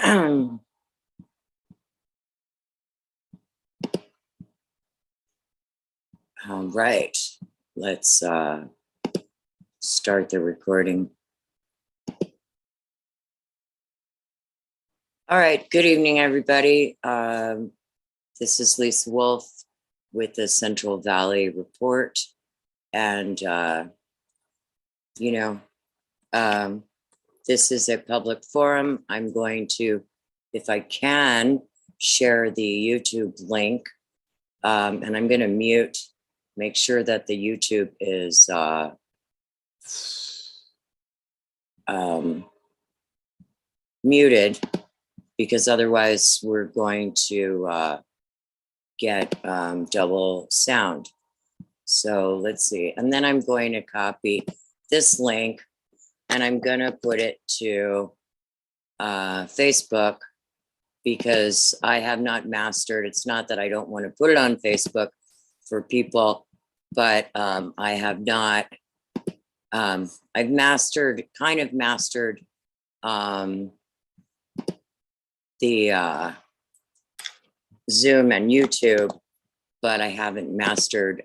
All right, let's start the recording. All right, good evening, everybody. This is Lisa Wolf with the Central Valley Report. And, this is a public forum. I'm going to, if I can, share the YouTube link. And I'm going to mute, make sure that the YouTube is muted, because otherwise we're going to get double sound. So let's see. And then I'm going to copy this link and I'm going to put it to Facebook, because I have not mastered. It's not that I don't want to put it on Facebook for people, but I have not. I've kind of mastered the Zoom and YouTube, but I haven't mastered,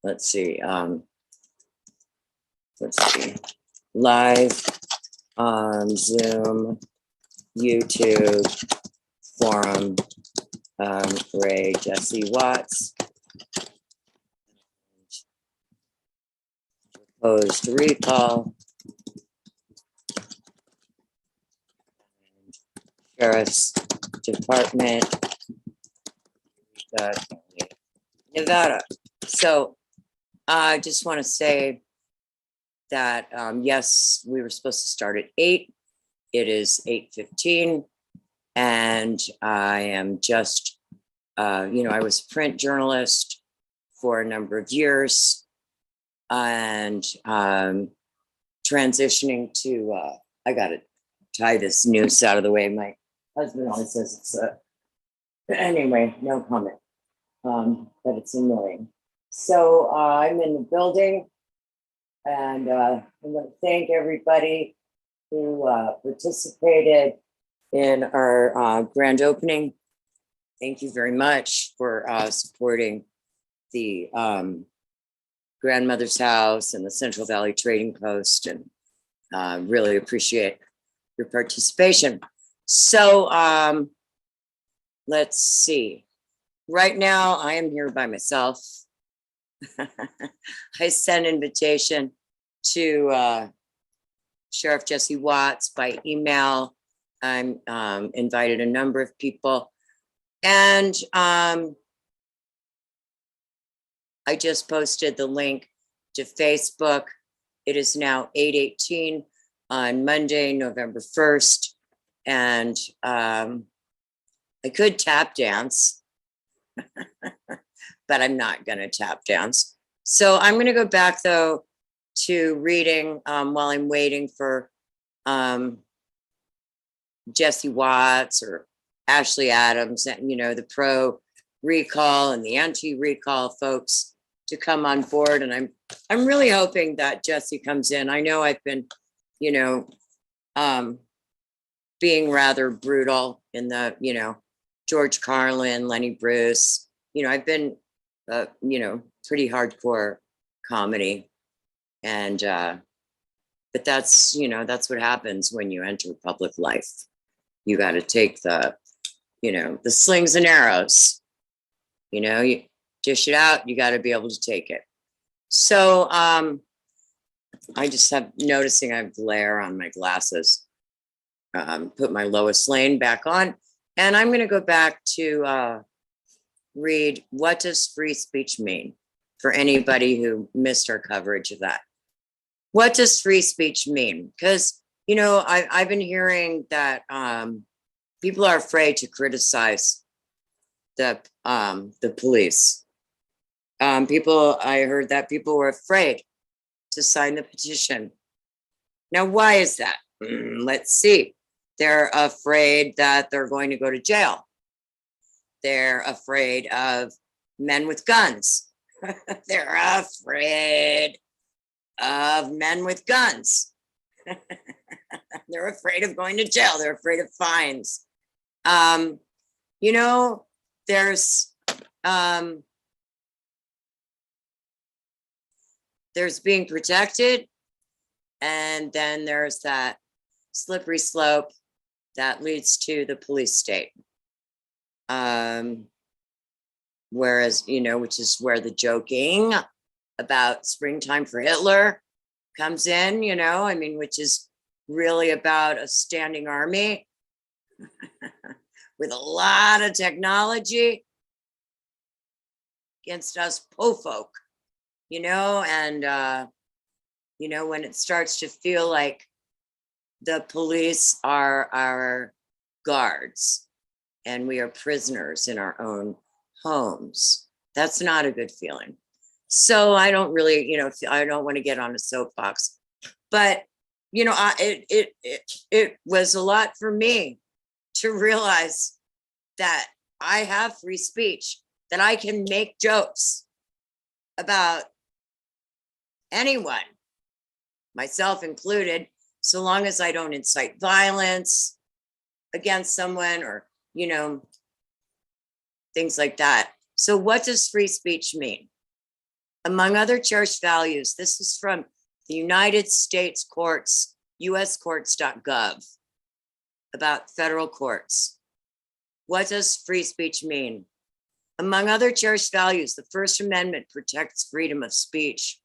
let's see, live on Zoom, YouTube, forum, Ray Jesse Watts, proposed recall, Sheriff's Department, Nevada. So I just want to say that, yes, we were supposed to start at 8. It is 8:15, and I am just, I was a print journalist for a number of years, and transitioning to, I got to tie this noose out of the way. My husband always says it's anyway, no comment, but it's annoying. So I'm in the building, and I want to thank everybody who participated in our grand opening. Thank you very much for supporting the Grandmother's House and the Central Valley Trading Post, and really appreciate your participation. So let's see. Right now, I am here by myself. I sent an invitation to Sheriff Jesse Watts by email. I'm invited a number of people, and I just posted the link to Facebook. It is now 8:18 on Monday, November 1st, and I could tap dance, but I'm not going to tap dance. So I'm going to go back, though, to reading while I'm waiting for Jesse Watts or Ashley Adams, and the pro recall and the anti-recall folks to come on board. And I'm really hoping that Jesse comes in. I know I've been, being rather brutal in the, George Carlin, Lenny Bruce. I've been, pretty hardcore comedy, and but that's what happens when you enter public life. You got to take the slings and arrows. You dish it out. You got to be able to take it. So I just have noticing I have glare on my glasses. Put my Lois Lane back on, and I'm going to go back to read what does free speech mean for anybody who missed our coverage of that. What does free speech mean? Because I've been hearing that people are afraid to criticize the police. I heard that people were afraid to sign the petition. Now, why is that? Let's see. They're afraid that they're going to go to jail. They're afraid of men with guns. They're afraid of men with guns. They're afraid of going to jail. They're afraid of fines. You know, um, there's being protected, and then there's that slippery slope that leads to the police state. Whereas, which is where the joking about springtime for Hitler comes in, which is really about a standing army with a lot of technology against us po folk, and, when it starts to feel like the police are our guards and we are prisoners in our own homes, that's not a good feeling. So I don't really, I don't want to get on a soapbox, but it was a lot for me to realize that I have free speech, that I can make jokes about anyone, myself included, so long as I don't incite violence against someone or, things like that. So what does free speech mean? Among other cherished values, this is from the United States Courts, uscourts.gov, about federal courts. What does free speech mean? Among other cherished values, the First Amendment protects freedom of speech.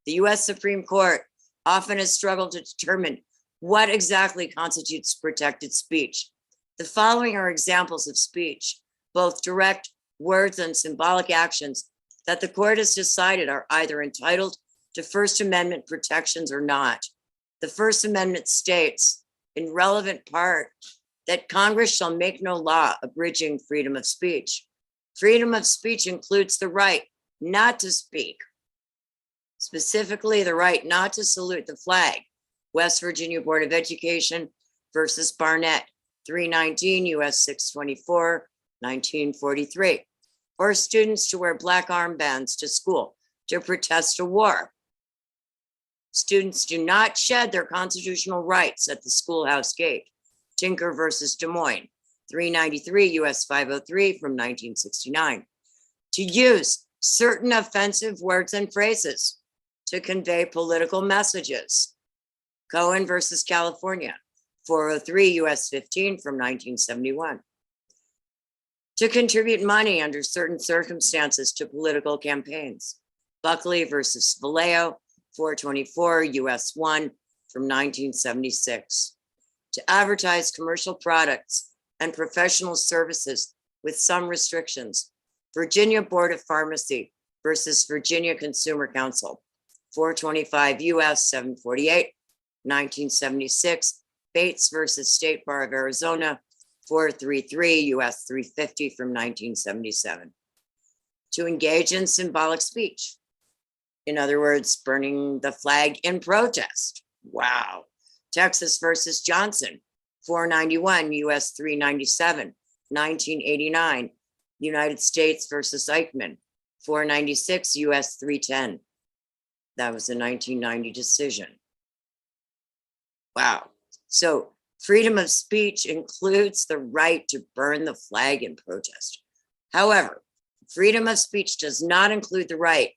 The US Supreme Court often has struggled to determine what exactly constitutes protected speech. The following are examples of speech, both direct words and symbolic actions, that the court has decided are either entitled to First Amendment protections or not. The First Amendment states, in relevant part, that Congress shall make no law abridging freedom of speech. Freedom of speech includes the right not to speak, specifically the right not to salute the flag. West Virginia Board of Education versus Barnett, 319 US 624, 1943. Or students to wear black armbands to school to protest a war. Students do not shed their constitutional rights at the schoolhouse gate. Tinker versus Des Moines, 393 US 503 from 1969. To use certain offensive words and phrases to convey political messages. Cohen versus California, 403 US 15 from 1971. To contribute money under certain circumstances to political campaigns. Buckley versus Vallejo, 424 US 1 from 1976. To advertise commercial products and professional services with some restrictions. Virginia Board of Pharmacy versus Virginia Consumer Council, 425 US 748, 1976. Bates versus State Bar of Arizona, 433 US 350 from 1977. To engage in symbolic speech. In other words, burning the flag in protest. Wow. Texas versus Johnson, 491 US 397, 1989. United States versus Eichmann, 496 US 310. That was a 1990 decision. Wow. So freedom of speech includes the right to burn the flag in protest. However, freedom of speech does not include the right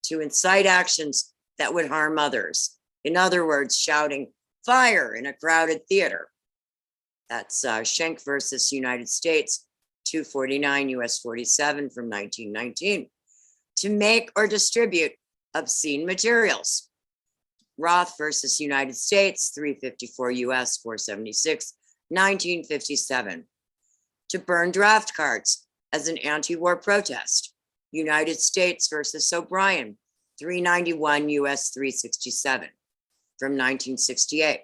to incite actions that would harm others. In other words, shouting fire in a crowded theater. That's Schenck versus United States, 249 US 47 from 1919. To make or distribute obscene materials. Roth versus United States, 354 US 476, 1957. To burn draft cards as an anti-war protest. United States versus O'Brien, 391 US 367 from 1968.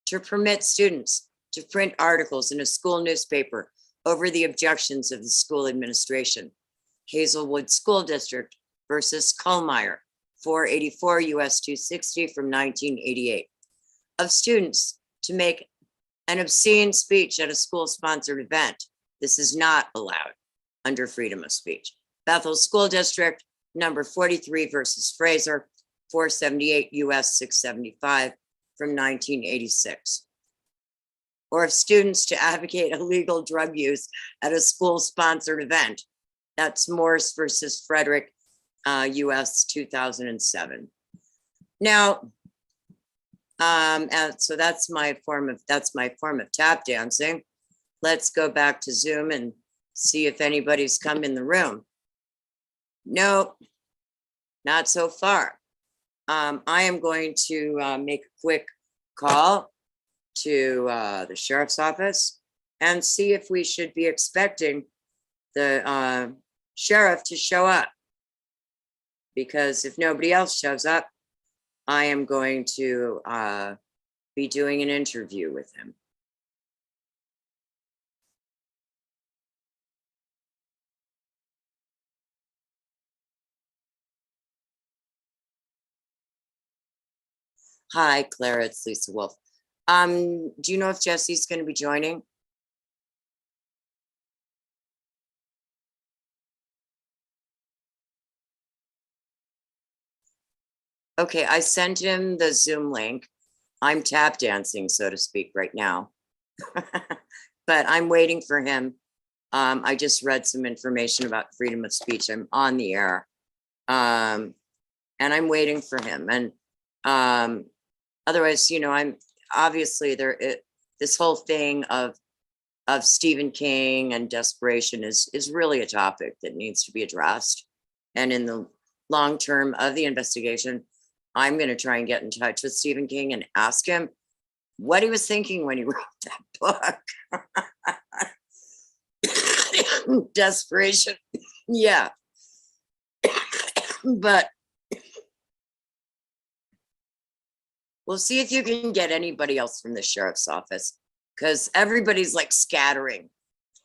To permit students to print articles in a school newspaper over the objections of the school administration. Hazelwood School District versus Kohlmeyer, 484 US 260 from 1988. Of students to make an obscene speech at a school-sponsored event. This is not allowed under freedom of speech. Bethel School District, number 43 versus Fraser, 478 US 675 from 1986. Or of students to advocate illegal drug use at a school-sponsored event. That's Morse versus Frederick, US 2007. Now, and so that's my form of tap dancing. Let's go back to Zoom and see if anybody's come in the room. Nope, not so far. I am going to make a quick call to the sheriff's office and see if we should be expecting the sheriff to show up. Because if nobody else shows up, I am going to be doing an interview with him. Hi, Clara, it's Lisa Wolf. Do you know if Jesse's going to be joining? Okay, I sent him the Zoom link. I'm tap dancing, so to speak, right now. But I'm waiting for him. I just read some information about freedom of speech. I'm on the air. And I'm waiting for him. And otherwise, you know, I'm obviously this whole thing of Stephen King and desperation is really a topic that needs to be addressed. And in the long term of the investigation, I'm going to try and get in touch with Stephen King and ask him what he was thinking when he wrote that book. Desperation. Yeah. But we'll see if you can get anybody else from the sheriff's office, because everybody's like scattering.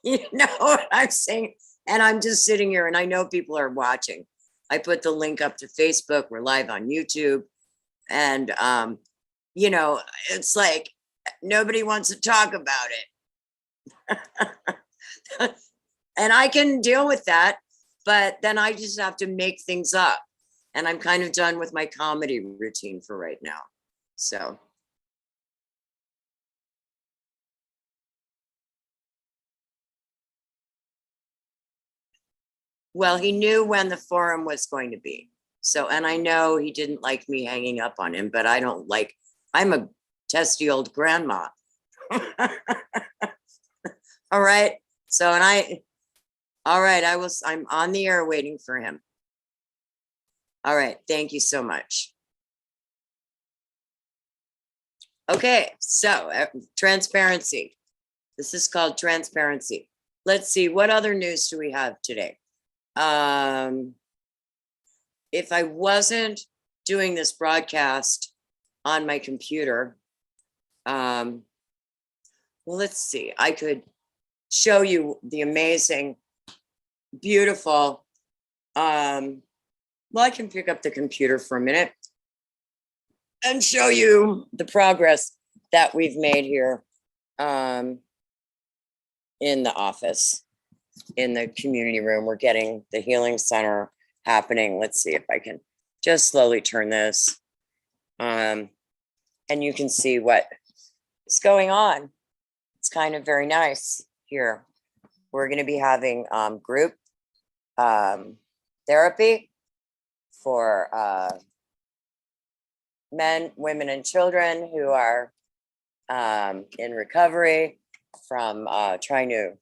You know what I'm saying? And I'm just sitting here and I know people are watching. I put the link up to Facebook. We're live on YouTube. And, you know, it's like nobody wants to talk about it. And I can deal with that. But then I just have to make things up. And I'm kind of done with my comedy routine for right now. So. Well, he knew when the forum was going to be. So, and I know he didn't like me hanging up on him, but I don't like, I'm a testy old grandma. All right. So, all right, I'm on the air waiting for him. All right. Thank you so much. Okay. So transparency. This is called transparency. Let's see. What other news do we have today? If I wasn't doing this broadcast on my computer, well, let's see, I could show you the amazing, beautiful, well, I can pick up the computer for a minute and show you the progress that we've made here in the office, in the community room. We're getting the healing center happening. Let's see if I can just slowly turn this. And you can see what is going on. It's kind of very nice here. We're going to be having group therapy for men, women, and children who are in recovery from trying to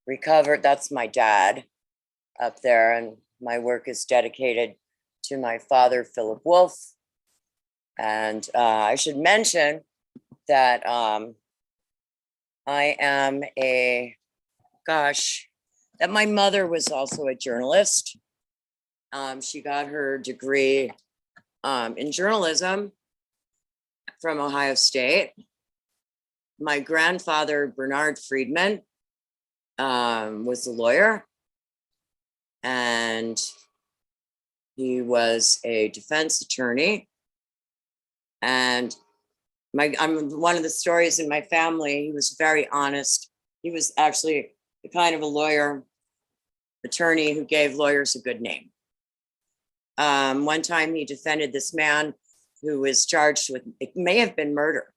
recover. That's my dad up there, and my work is dedicated to my father, Philip Wolf. And I should mention that I am that my mother was also a journalist. She got her degree in journalism from Ohio State. My grandfather, Bernard Friedman, was a lawyer, and he was a defense attorney. And I'm one of the stories in my family. He was very honest. He was actually the kind of a lawyer, attorney who gave lawyers a good name. One time he defended this man who was charged with, it may have been murder.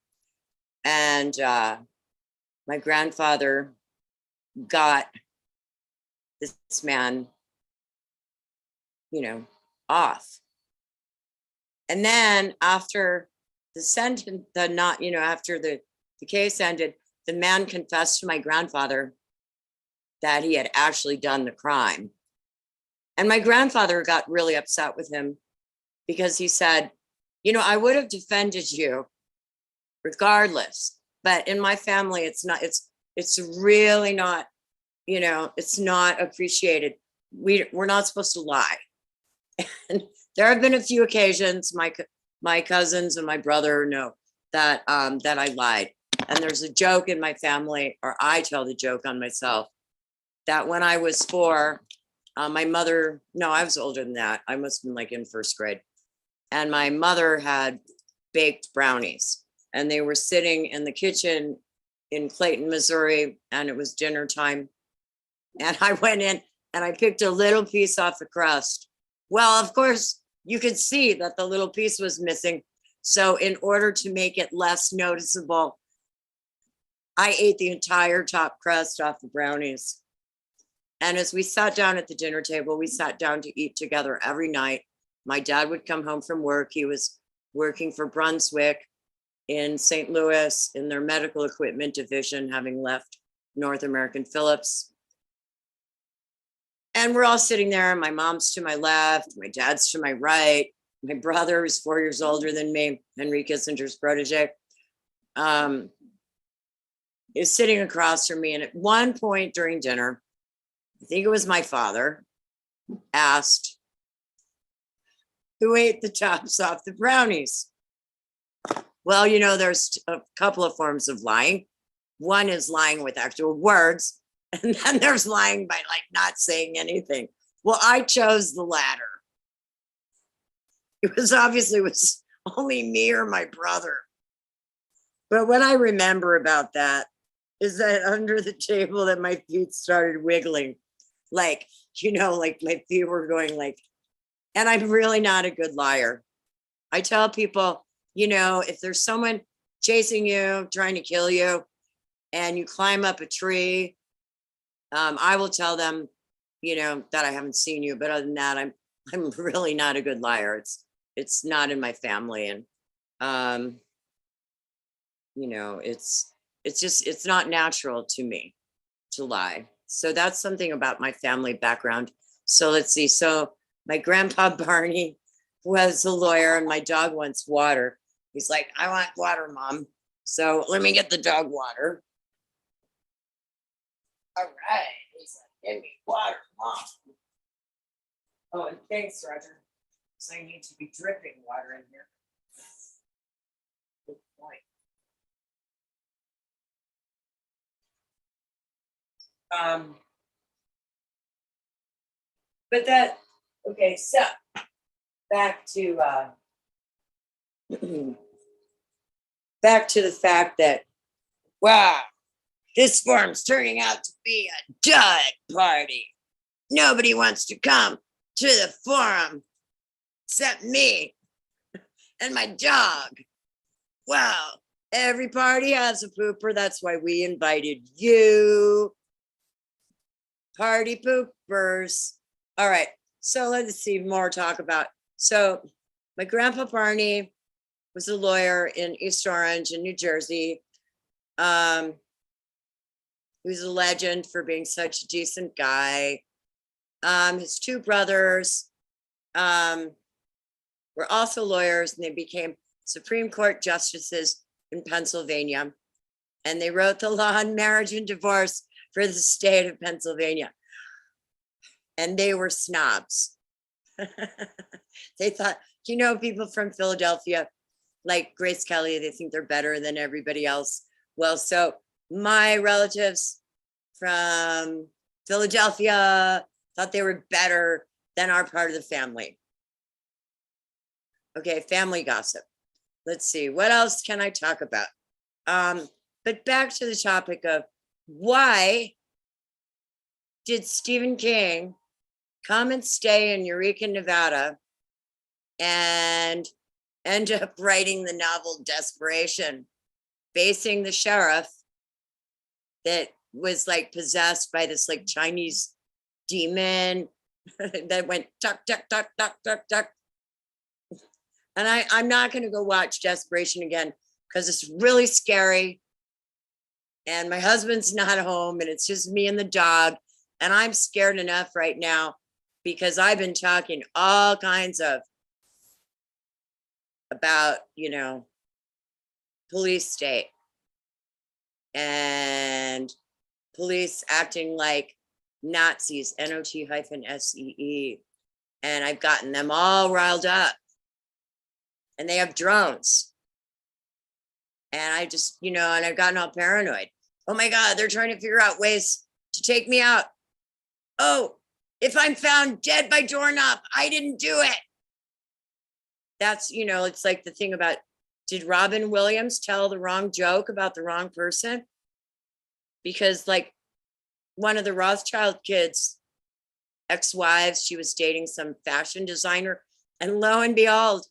And my grandfather got this man, off. And then after the sentence, after the case ended, the man confessed to my grandfather that he had actually done the crime. And my grandfather got really upset with him because he said, I would have defended you regardless, but in my family, it's really not, it's not appreciated. We're not supposed to lie. And there have been a few occasions my cousins and my brother know that I lied. And there's a joke in my family, or I tell the joke on myself, that when I was 4, my mother, no, I was older than that. I must have been like in first grade. And my mother had baked brownies, and they were sitting in the kitchen in Clayton, Missouri, and it was dinner time. And I went in and I picked a little piece off the crust. Well, of course, you could see that the little piece was missing. So in order to make it less noticeable, I ate the entire top crust off the brownies. And as we sat down at the dinner table, we sat down to eat together every night. My dad would come home from work. He was working for Brunswick in St. Louis in their medical equipment division, having left North American Phillips. And we're all sitting there. My mom's to my left, my dad's to my right. My brother, who's 4 years older than me, Henry Kissinger's protege, is sitting across from me. And at one point during dinner, I think it was my father, asked, who ate the tops off the brownies? Well, there's a couple of forms of lying. One is lying with actual words, and then there's lying by not saying anything. Well, I chose the latter. It was only me or my brother. But what I remember about that is that under the table that my feet started wiggling, like my feet were going and I'm really not a good liar. I tell people, if there's someone chasing you, trying to kill you, and you climb up a tree, I will tell them, that I haven't seen you. But other than that, I'm really not a good liar. It's not in my family. And, it's not natural to me to lie. So that's something about my family background. So let's see. So my grandpa Barney was a lawyer, and my dog wants water. He's like, I want water, Mom. So let me get the dog water. All right. He's like, give me water, Mom. Oh, and thanks, Roger. So I need to be dripping water in here. Good point. But okay, so back to back to the fact that, wow, this forum's turning out to be a dud party. Nobody wants to come to the forum except me and my dog. Wow, every party has a pooper. That's why we invited you. Party poopers. All right, so let's see more talk about. So my grandpa Barney was a lawyer in East Orange in New Jersey. He was a legend for being such a decent guy. His 2 brothers were also lawyers, and they became Supreme Court justices in Pennsylvania. And they wrote the law on marriage and divorce for the state of Pennsylvania. And they were snobs. They thought, people from Philadelphia, like Grace Kelly, they think they're better than everybody else. Well, so my relatives from Philadelphia thought they were better than our part of the family. Okay, family gossip. Let's see, what else can I talk about? But back to the topic of why did Stephen King come and stay in Eureka, Nevada, and end up writing the novel Desperation, facing the sheriff that was like possessed by this like Chinese demon that went tuck, tuck, tuck, tuck, tuck, tuck. And I'm not going to go watch Desperation again because it's really scary. And my husband's not home and it's just me and the dog. And I'm scared enough right now because I've been talking all kinds of about, police state and police acting like Nazis, NOT-SEE. And I've gotten them all riled up. And they have drones. And I just, and I've gotten all paranoid. Oh my God, they're trying to figure out ways to take me out. Oh, if I'm found dead by doorknob, I didn't do it. That's, it's like the thing about, did Robin Williams tell the wrong joke about the wrong person? Because like one of the Rothschild kids' ex-wives, she was dating some fashion designer, and lo and behold,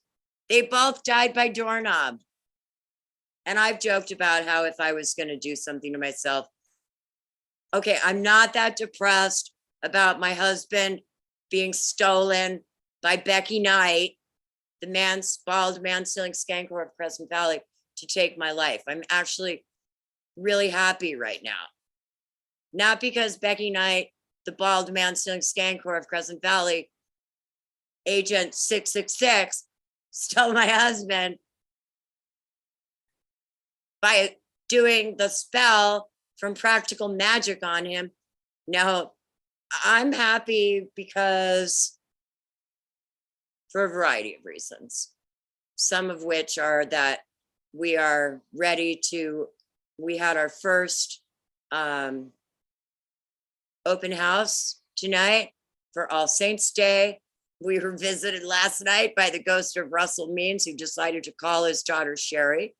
they both died by doorknob. And I've joked about how if I was going to do something to myself, okay, I'm not that depressed about my husband being stolen by Becky Knight, the bald man stealing skanker of Crescent Valley, to take my life. I'm actually really happy right now. Not because Becky Knight, the bald man stealing skanker of Crescent Valley, Agent 666, stole my husband by doing the spell from Practical Magic on him. No, I'm happy because for a variety of reasons, some of which are that we are ready to, we had our first open house tonight for All Saints Day. We were visited last night by the ghost of Russell Means, who decided to call his daughter Sherry.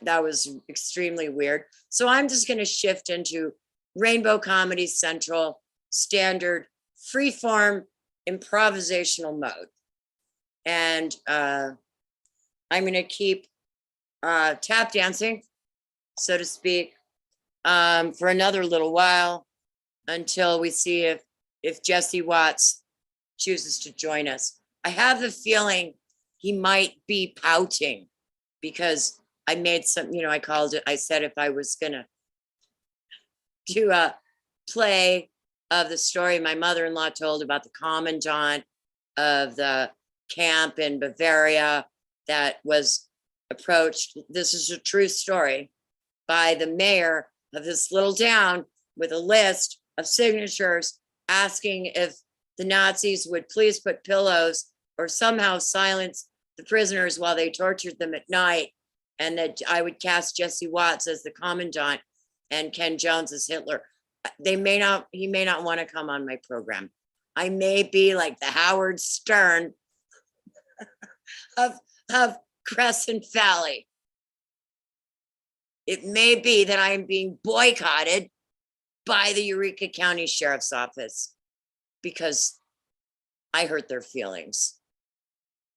That was extremely weird. So I'm just going to shift into Rainbow Comedy Central, standard freeform improvisational mode. And I'm going to keep tap dancing, so to speak, for another little while until we see if Jesse Watts chooses to join us. I have the feeling he might be pouting because I made some, I said if I was going to do a play of the story my mother-in-law told about the commandant of the camp in Bavaria that was approached, this is a true story, by the mayor of this little town with a list of signatures asking if the Nazis would please put pillows or somehow silence the prisoners while they tortured them at night, and that I would cast Jesse Watts as the commandant and Ken Jones as Hitler. He may not want to come on my program. I may be like the Howard Stern of Crescent Valley. It may be that I am being boycotted by the Eureka County Sheriff's Office because I hurt their feelings.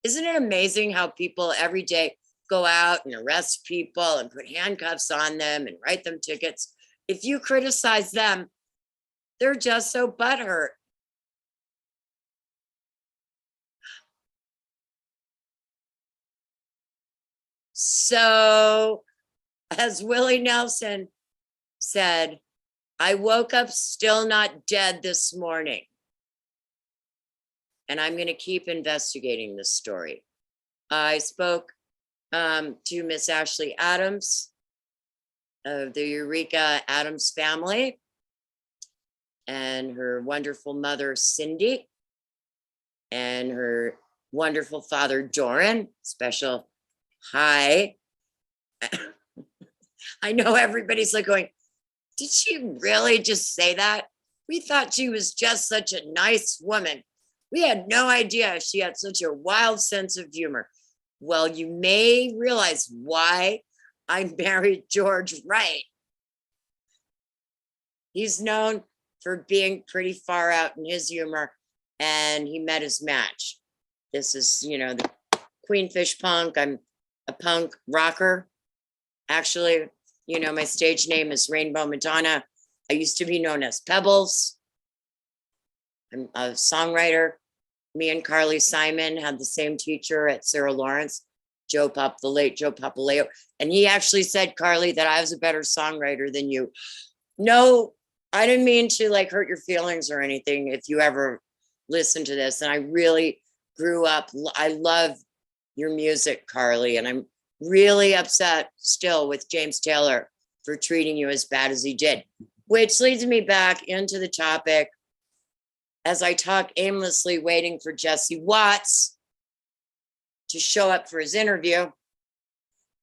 Isn't it amazing how people every day go out and arrest people and put handcuffs on them and write them tickets? If you criticize them, they're just so butthurt. So, as Willie Nelson said, I woke up still not dead this morning. And I'm going to keep investigating this story. I spoke to Miss Ashley Adams of the Eureka Adams family and her wonderful mother, Cindy, and her wonderful father, Doran. Special hi. I know everybody's like going, did she really just say that? We thought she was just such a nice woman. We had no idea she had such a wild sense of humor. Well, you may realize why I married George Wright. He's known for being pretty far out in his humor, and he met his match. This is, Queenfish Punk. I'm a punk rocker. Actually, you know, my stage name is Rainbow Madonna. I used to be known as Pebbles. I'm a songwriter. Me and Carly Simon had the same teacher at Sarah Lawrence, the late Joe Papaleo. And he actually said, Carly, that I was a better songwriter than you. No, I didn't mean to like hurt your feelings or anything if you ever listen to this. And I really grew up. I love your music, Carly. And I'm really upset still with James Taylor for treating you as bad as he did, which leads me back into the topic as I talk aimlessly, waiting for Jesse Watts to show up for his interview.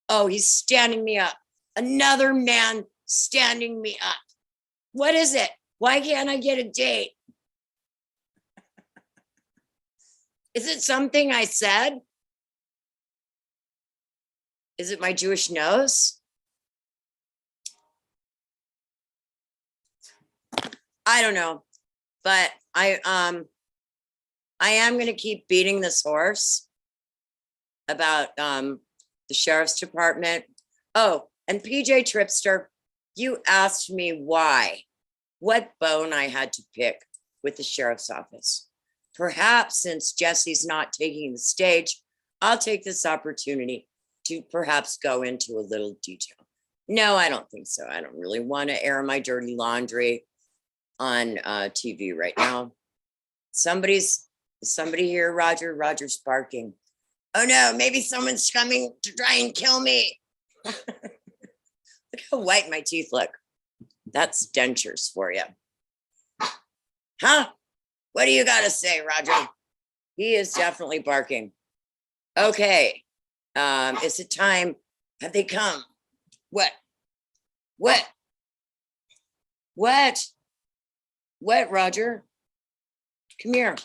Oh, he's standing me up. Another man standing me up. What is it? Why can't I get a date? Is it something I said? Is it my Jewish nose? I don't know, but I am going to keep beating this horse about the sheriff's department. Oh, and PJ Tripster, you asked me what bone I had to pick with the sheriff's office. Perhaps since Jesse's not taking the stage, I'll take this opportunity to perhaps go into a little detail. No, I don't think so. I don't really want to air my dirty laundry on TV right now. Somebody here, Roger? Roger's barking. Oh no, maybe someone's coming to try and kill me. Look how white my teeth look. That's dentures for you. Huh? What do you got to say, Roger? He is definitely barking. Okay. Is it time? Have they come? What? What? What? What, Roger? Come here.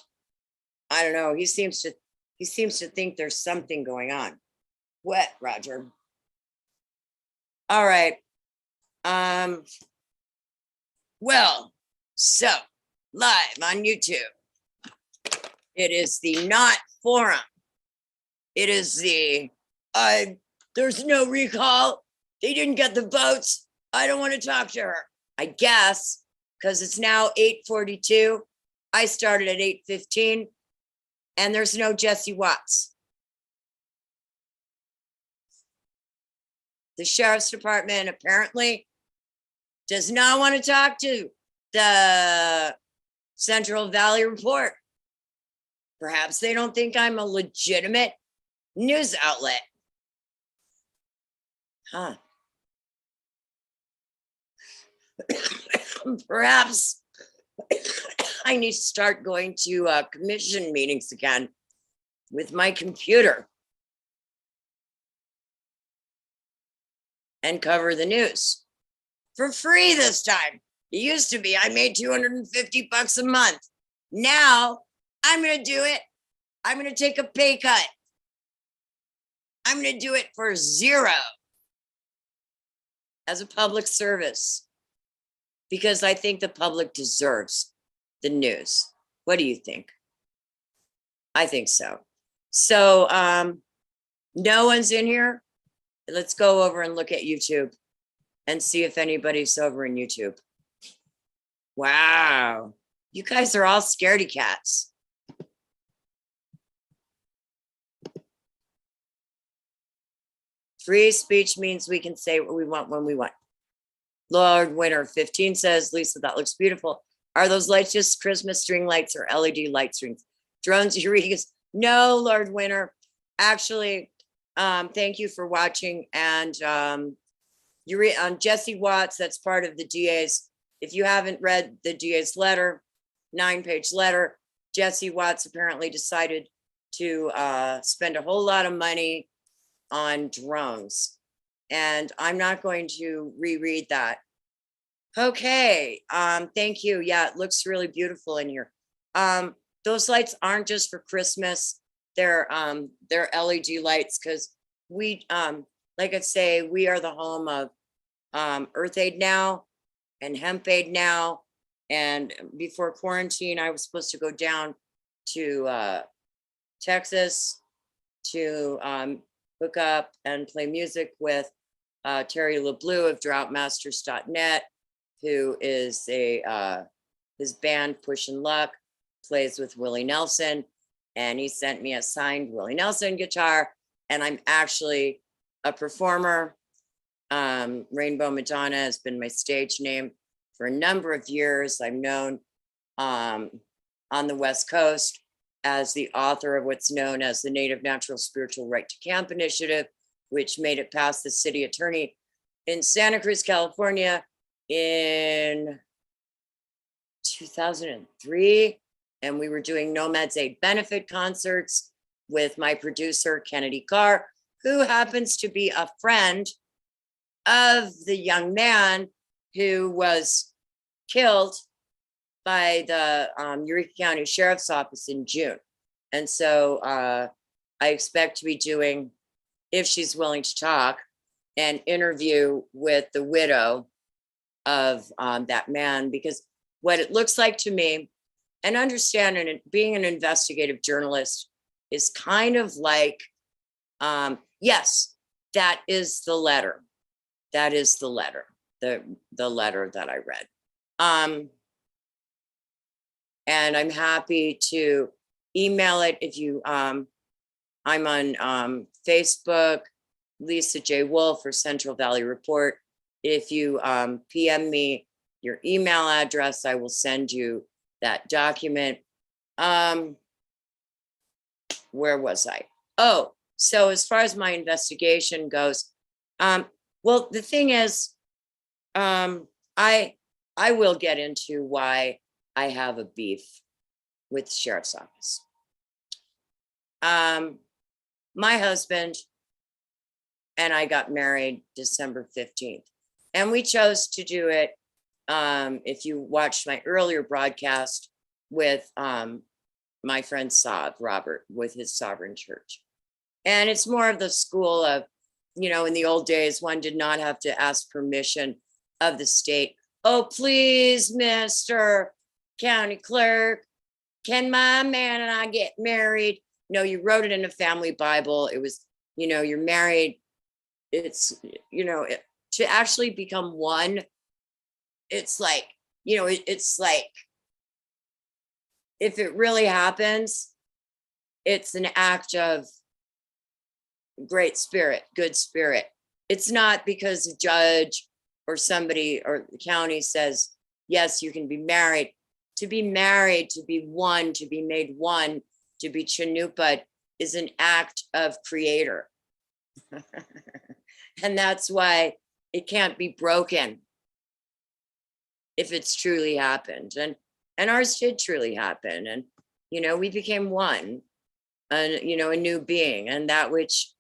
I don't know. He seems to think there's something going on. What, Roger? All right. Well, so live on YouTube. It is the Not Forum. It is the there's no recall. They didn't get the votes. I don't want to talk to her. I guess because it's now 8:42. I started at 8:15, and there's no Jesse Watts. The sheriff's department apparently does not want to talk to the Central Valley Report. Perhaps they don't think I'm a legitimate news outlet. Huh. Perhaps I need to start going to commission meetings again with my computer and cover the news for free this time. It used to be I made $250 a month. Now I'm going to do it. I'm going to take a pay cut. I'm going to do it for $0 as a public service because I think the public deserves the news. What do you think? I think so. So no one's in here. Let's go over and look at YouTube and see if anybody's over in YouTube. Wow. You guys are all scaredy cats. Free speech means we can say what we want when we want. Lord Winter 15 says, Lisa, that looks beautiful. Are those lights just Christmas string lights or LED light strings? Drones, Eureka's. No, Lord Winter. Actually, thank you for watching. And Jesse Watts, that's part of the DA's. If you haven't read the DA's letter, 9-page letter, Jesse Watts apparently decided to spend a whole lot of money on drones. And I'm not going to reread that. Okay, thank you. Yeah, it looks really beautiful in here. Those lights aren't just for Christmas. They're LED lights because we, like I say, we are the home of Earth Aid Now and Hemp Aid Now. And before quarantine, I was supposed to go down to Texas to hook up and play music with Terry LeBlue of droughtmasters.net, who is his band Push and Luck plays with Willie Nelson, and he sent me a signed Willie Nelson guitar, and I'm actually a performer. Rainbow Madonna has been my stage name for a number of years. I'm known on the West Coast as the author of what's known as the Native Natural Spiritual Right to Camp Initiative, which made it past the city attorney in Santa Cruz, California in 2003. And we were doing Nomads Aid benefit concerts with my producer, Kennedy Carr, who happens to be a friend of the young man who was killed by the Eureka County Sheriff's Office in June. And so I expect to be doing, if she's willing to talk, an interview with the widow of that man, because what it looks like to me, and understand, and being an investigative journalist is kind of like, yes, that is the letter. That is the letter, the letter that I read. And I'm happy to email it if you, I'm on Facebook, Lisa J. Wolf or Central Valley Report. If you PM me your email address, I will send you that document. Where was I? Oh, so as far as my investigation goes, well, the thing is, I will get into why I have a beef with the sheriff's office. My husband and I got married December 15th, and we chose to do it. If you watched my earlier broadcast with my friend Sav, Robert, with his Sovereign Church. And it's more of the school of, you know, in the old days, one did not have to ask permission of the state. Oh, please, Mr. County Clerk, can my man and I get married? No, you wrote it in a family Bible. It was, you know, you're married. It's, you know, to actually become one, it's like, you know, it's like, if it really happens, it's an act of great spirit, good spirit. It's not because a judge or somebody or the county says, yes, you can be married. To be married, to be one, to be made one, to be Chinupad is an act of creator. And that's why it can't be broken if it's truly happened. And ours did truly happen. And, you know, we became one, and, you know, a new being, and that which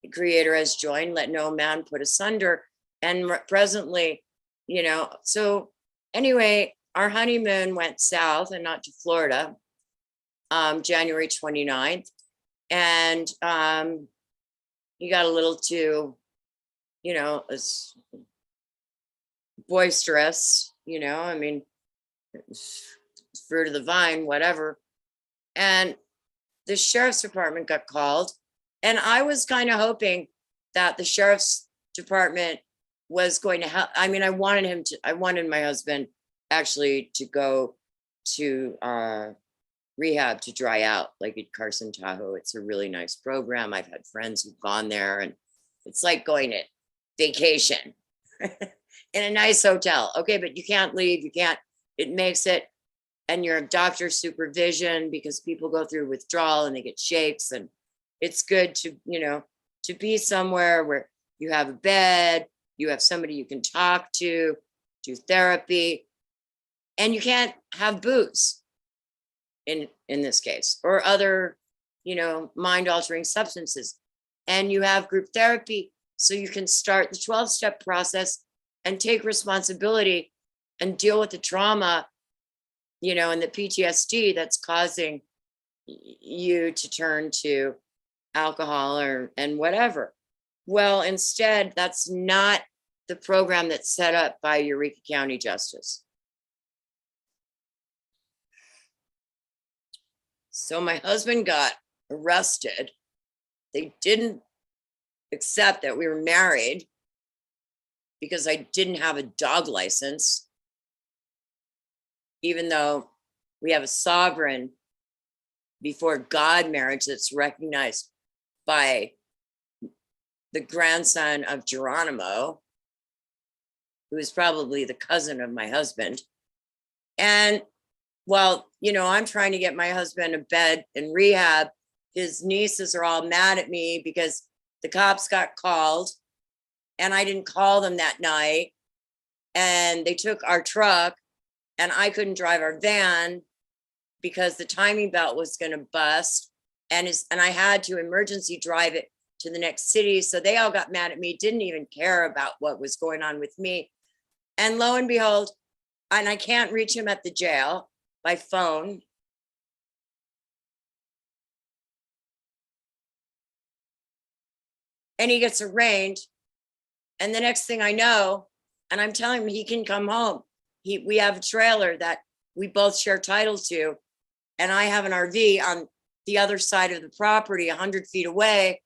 the creator has joined, let no man put asunder. And presently, you know, so anyway, our honeymoon went south and not to Florida, January 29th. And he got a little too, you know, boisterous, you know, I mean, fruit of the vine, whatever. And the sheriff's department got called. And I was kind of hoping that the sheriff's department was going to help. I mean, I wanted my husband actually to go to rehab to dry out, like at Carson Tahoe. It's a really nice program. I've had friends who've gone there, and it's like going to vacation in a nice hotel. Okay, but you can't leave. You can't, it makes it, and you're a doctor's supervision because people go through withdrawal and they get shakes. And it's good to, you know, to be somewhere where you have a bed, you have somebody you can talk to, do therapy, and you can't have booze in this case, or other, you know, mind altering substances. And you have group therapy so you can start the 12-step process and take responsibility and deal with the trauma, you know, and the PTSD that's causing you to turn to alcohol and whatever. Well, instead, that's not the program that's set up by Eureka County Justice. So my husband got arrested They didn't accept that we were married because I didn't have a dog license, even though we have a sovereign before God marriage that's recognized by the grandson of Geronimo, who is probably the cousin of my husband. And well, I'm trying to get my husband a bed in rehab. His nieces are all mad at me because the cops got called and I didn't call them that night. And they took our truck and I couldn't drive our van because the timing belt was going to bust. And I had to emergency drive it to the next city. So they all got mad at me, didn't even care about what was going on with me. And lo and behold, and I can't reach him at the jail by phone. And he gets arraigned. And the next thing I know, and I'm telling him he can come home. We have a trailer that we both share title to. And I have an RV on the other side of the property, 100 feet away.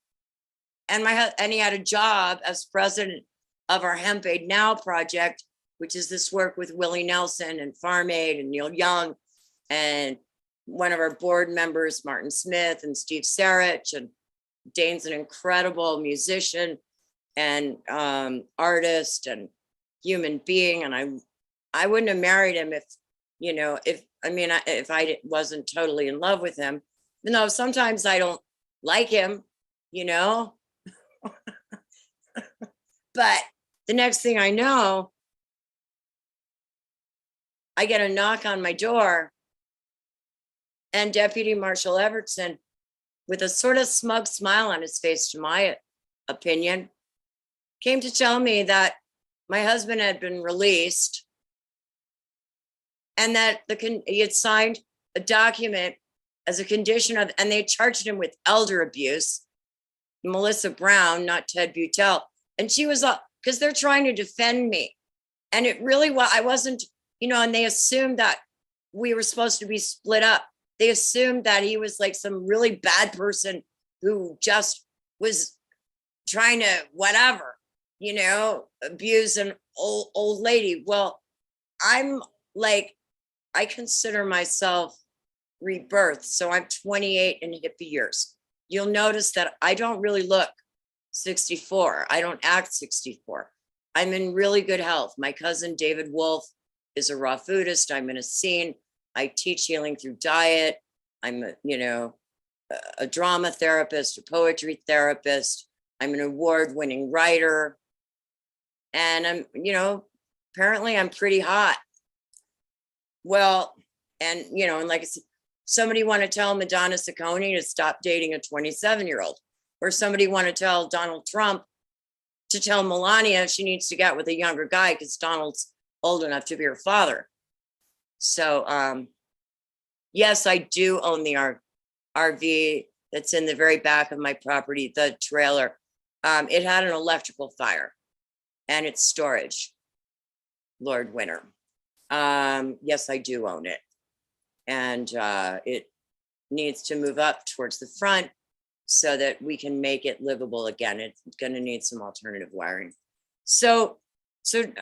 And he had a job as president of our Hemp Aid Now project, which is this work with Willie Nelson and Farm Aid and Neil Young, and one of our board members, Martin Smith, and Steve Sarich. And Dane's an incredible musician and artist and human being. And I wouldn't have married him if I wasn't totally in love with him. Even though sometimes I don't like him, But the next thing I know, I get a knock on my door, and Deputy Marshall Evertson, with a sort of smug smile on his face, to my opinion, came to tell me that my husband had been released and that he had signed a document as a condition of, and they charged him with elder abuse. Melissa Brown, not Ted Butel. And she was, because they're trying to defend me. And it really was, I wasn't, and they assumed that we were supposed to be split up. They assumed that he was like some really bad person who just was trying to whatever, abuse an old lady. Well, I'm like, I consider myself rebirth. So I'm 28 in hippie years. You'll notice that I don't really look 64. I don't act 64. I'm in really good health. My cousin David Wolf is a raw foodist. I'm in a scene. I teach healing through diet. I'm a drama therapist, a poetry therapist. I'm an award-winning writer. And I'm, apparently I'm pretty hot. Well, and like I said, somebody want to tell Madonna Ciccone to stop dating a 27-year-old, or somebody want to tell Donald Trump to tell Melania she needs to get with a younger guy because Donald's old enough to be her father. So, yes, I do own the RV that's in the very back of my property, the trailer. It had an electrical fire and it's storage, Lord Winter. Yes, I do own it. And it needs to move up towards the front so that we can make it livable again. It's going to need some alternative wiring. So the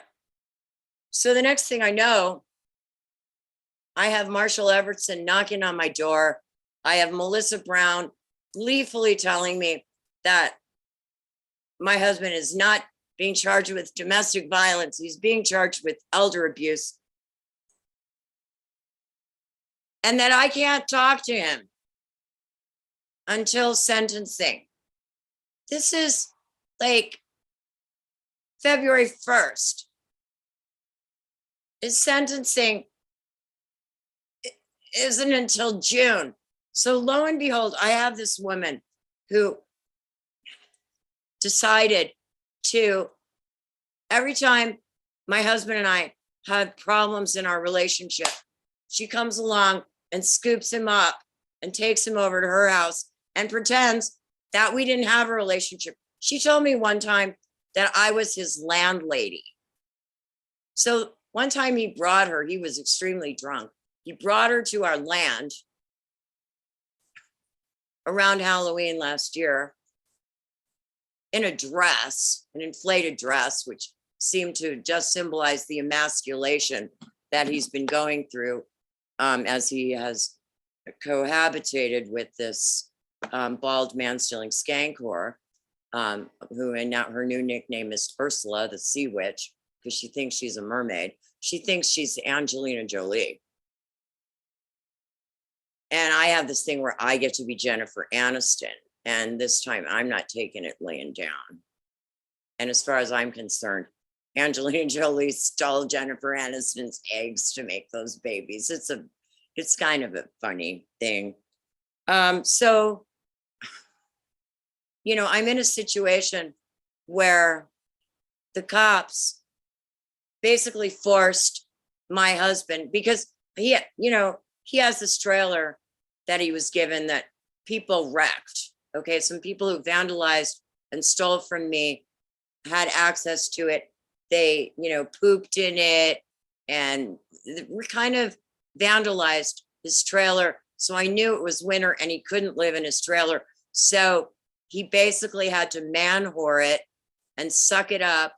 next thing I know, I have Marshall Evertson knocking on my door. I have Melissa Brown gleefully telling me that my husband is not being charged with domestic violence. He's being charged with elder abuse. And that I can't talk to him until sentencing. This is like February 1st. His sentencing isn't until June. So lo and behold, I have this woman who decided to, every time my husband and I had problems in our relationship, she comes along and scoops him up and takes him over to her house and pretends that we didn't have a relationship. She told me one time that I was his landlady. So one time he brought her, he was extremely drunk. He brought her to our land around Halloween last year. in a dress, an inflated dress, which seemed to just symbolize the emasculation that he's been going through as he has cohabitated with this bald man stealing skank whore, who, and now her new nickname is Ursula, the sea witch, because she thinks she's a mermaid. She thinks she's Angelina Jolie. And I have this thing where I get to be Jennifer Aniston. And this time I'm not taking it laying down. And as far as I'm concerned, Angelina Jolie stole Jennifer Aniston's eggs to make those babies. It's kind of a funny thing. So, you know, I'm in a situation where the cops basically forced my husband, because he, you know, he has this trailer that he was given that people wrecked. Okay, some people who vandalized and stole from me had access to it. They, you know, pooped in it and we kind of vandalized his trailer. So I knew it was winter and he couldn't live in his trailer. So he basically had to man whore it and suck it up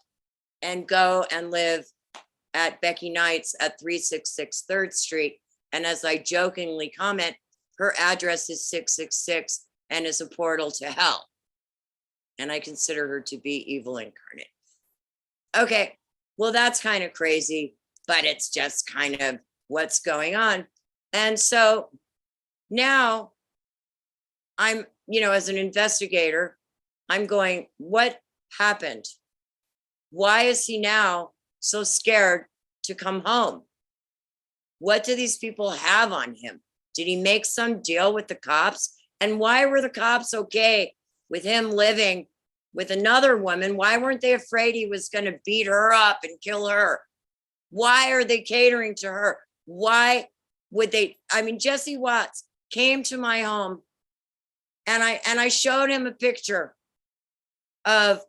and go and live at Becky Knight's at 366 3rd Street. And as I jokingly comment, her address is 666 and is a portal to hell. And I consider her to be evil incarnate. Okay, well, that's kind of crazy, but it's just kind of what's going on. And so now I'm, you know, as an investigator, I'm going, what happened? Why is he now so scared to come home? What do these people have on him? Did he make some deal with the cops? And why were the cops okay with him living with another woman? Why weren't they afraid he was going to beat her up and kill her? Why are they catering to her? Why would they? I mean, Jesse Watts came to my home and I showed him a picture of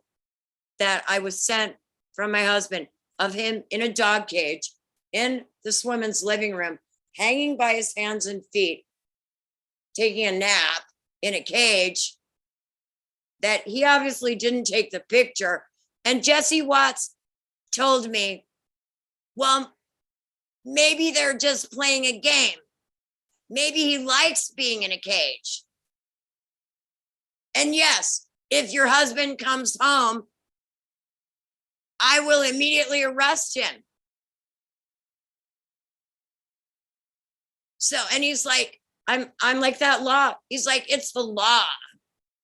that I was sent from my husband of him in a dog cage in this woman's living room, hanging by his hands and feet, taking a nap in a cage, that he obviously didn't take the picture. And Jesse Watts told me, well, maybe they're just playing a game. Maybe he likes being in a cage. And yes, if your husband comes home, I will immediately arrest him. So, and he's like, I'm like that law. He's like, it's the law.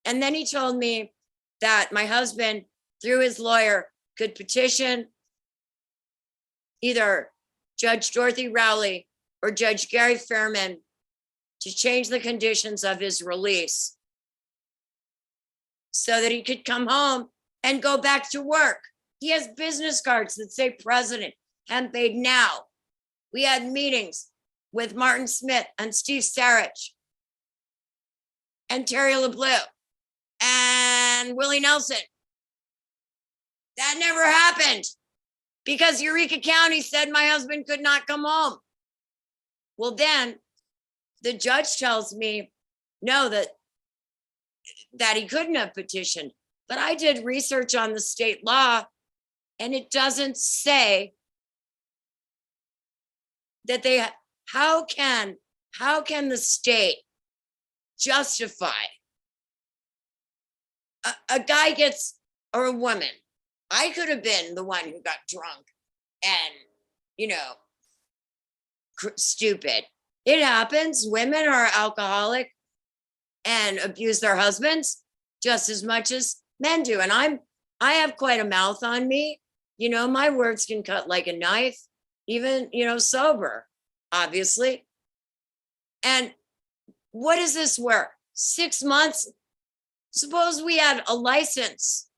And then he told me that my husband, through his lawyer, could petition either Judge Dorothy Rowley or Judge Gary Fairman to change the conditions of his release so that he could come home and go back to work. He has business cards that say president, and paid now. We had meetings with Martin Smith and Steve Sarich and Terry LeBleu and Willie Nelson. That never happened because Eureka County said my husband could not come home. Well, then the judge tells me, no, that he couldn't have petitioned. But I did research on the state law, and it doesn't say that they, how can the state justify a guy gets, or a woman? I could have been the one who got drunk and, you know, stupid. It happens. Women are alcoholic and abuse their husbands just as much as men do. And I have quite a mouth on me. You know, my words can cut like a knife, even, you know, sober, obviously. And what is this work? 6 months? Suppose we had a license,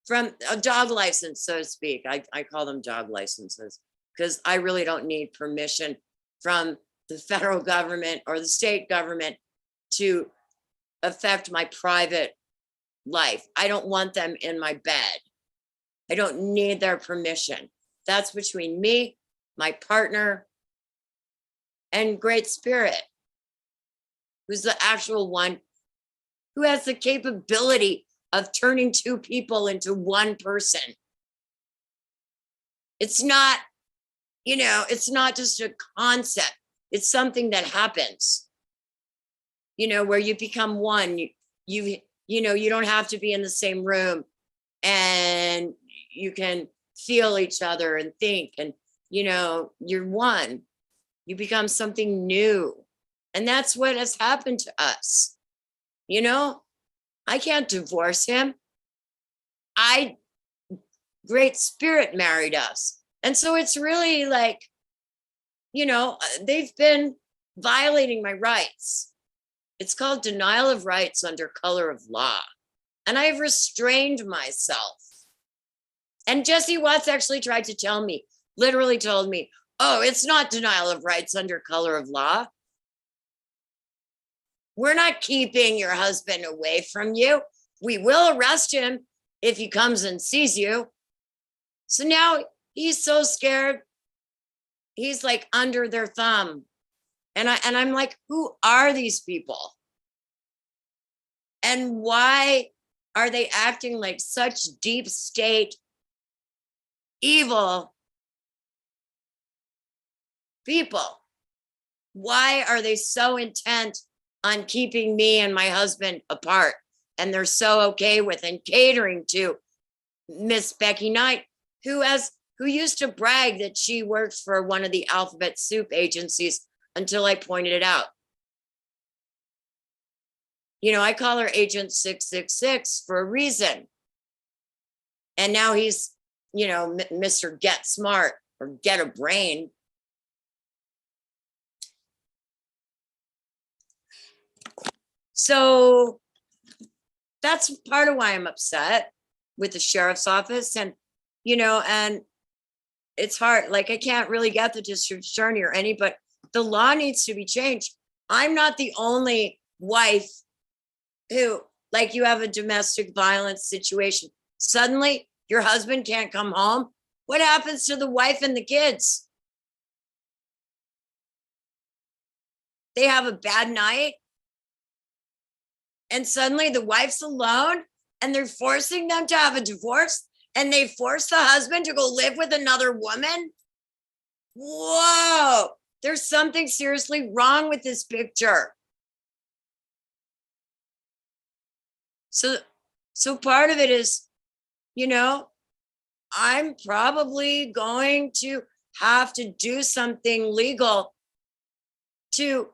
from a dog license, so to speak. I call them dog licenses because I really don't need permission from the federal government or the state government to affect my private life. I don't want them in my bed. I don't need their permission. That's between me, my partner, and Great Spirit, who's the actual one who has the capability of turning two people into one person. It's not, it's not just a concept. It's something that happens, where you become one. You don't have to be in the same room, and you can feel each other and think, and, you're one. You become something new. And that's what has happened to us. I can't divorce him. Great Spirit married us. And so it's really like, they've been violating my rights. It's called denial of rights under color of law. And I've restrained myself. And Jesse Watts actually tried to tell me, literally told me, oh, it's not denial of rights under color of law. We're not keeping your husband away from you. We will arrest him if he comes and sees you. So now he's so scared. He's like under their thumb. And I'm like, who are these people? And why are they acting like such deep state evil people? Why are they so intent on keeping me and my husband apart? And they're so okay with and catering to Miss Becky Knight, who used to brag that she worked for one of the alphabet soup agencies until I pointed it out. I call her Agent 666 for a reason. And now he's, Mr. Get Smart or Get a Brain. So that's part of why I'm upset with the sheriff's office. And, and it's hard. Like, I can't really get the district attorney or any, but the law needs to be changed. I'm not the only wife who, like, you have a domestic violence situation. Suddenly your husband can't come home. What happens to the wife and the kids? They have a bad night. And suddenly the wife's alone and they're forcing them to have a divorce, and they force the husband to go live with another woman. Whoa, there's something seriously wrong with this picture. So part of it is, I'm probably going to have to do something legal to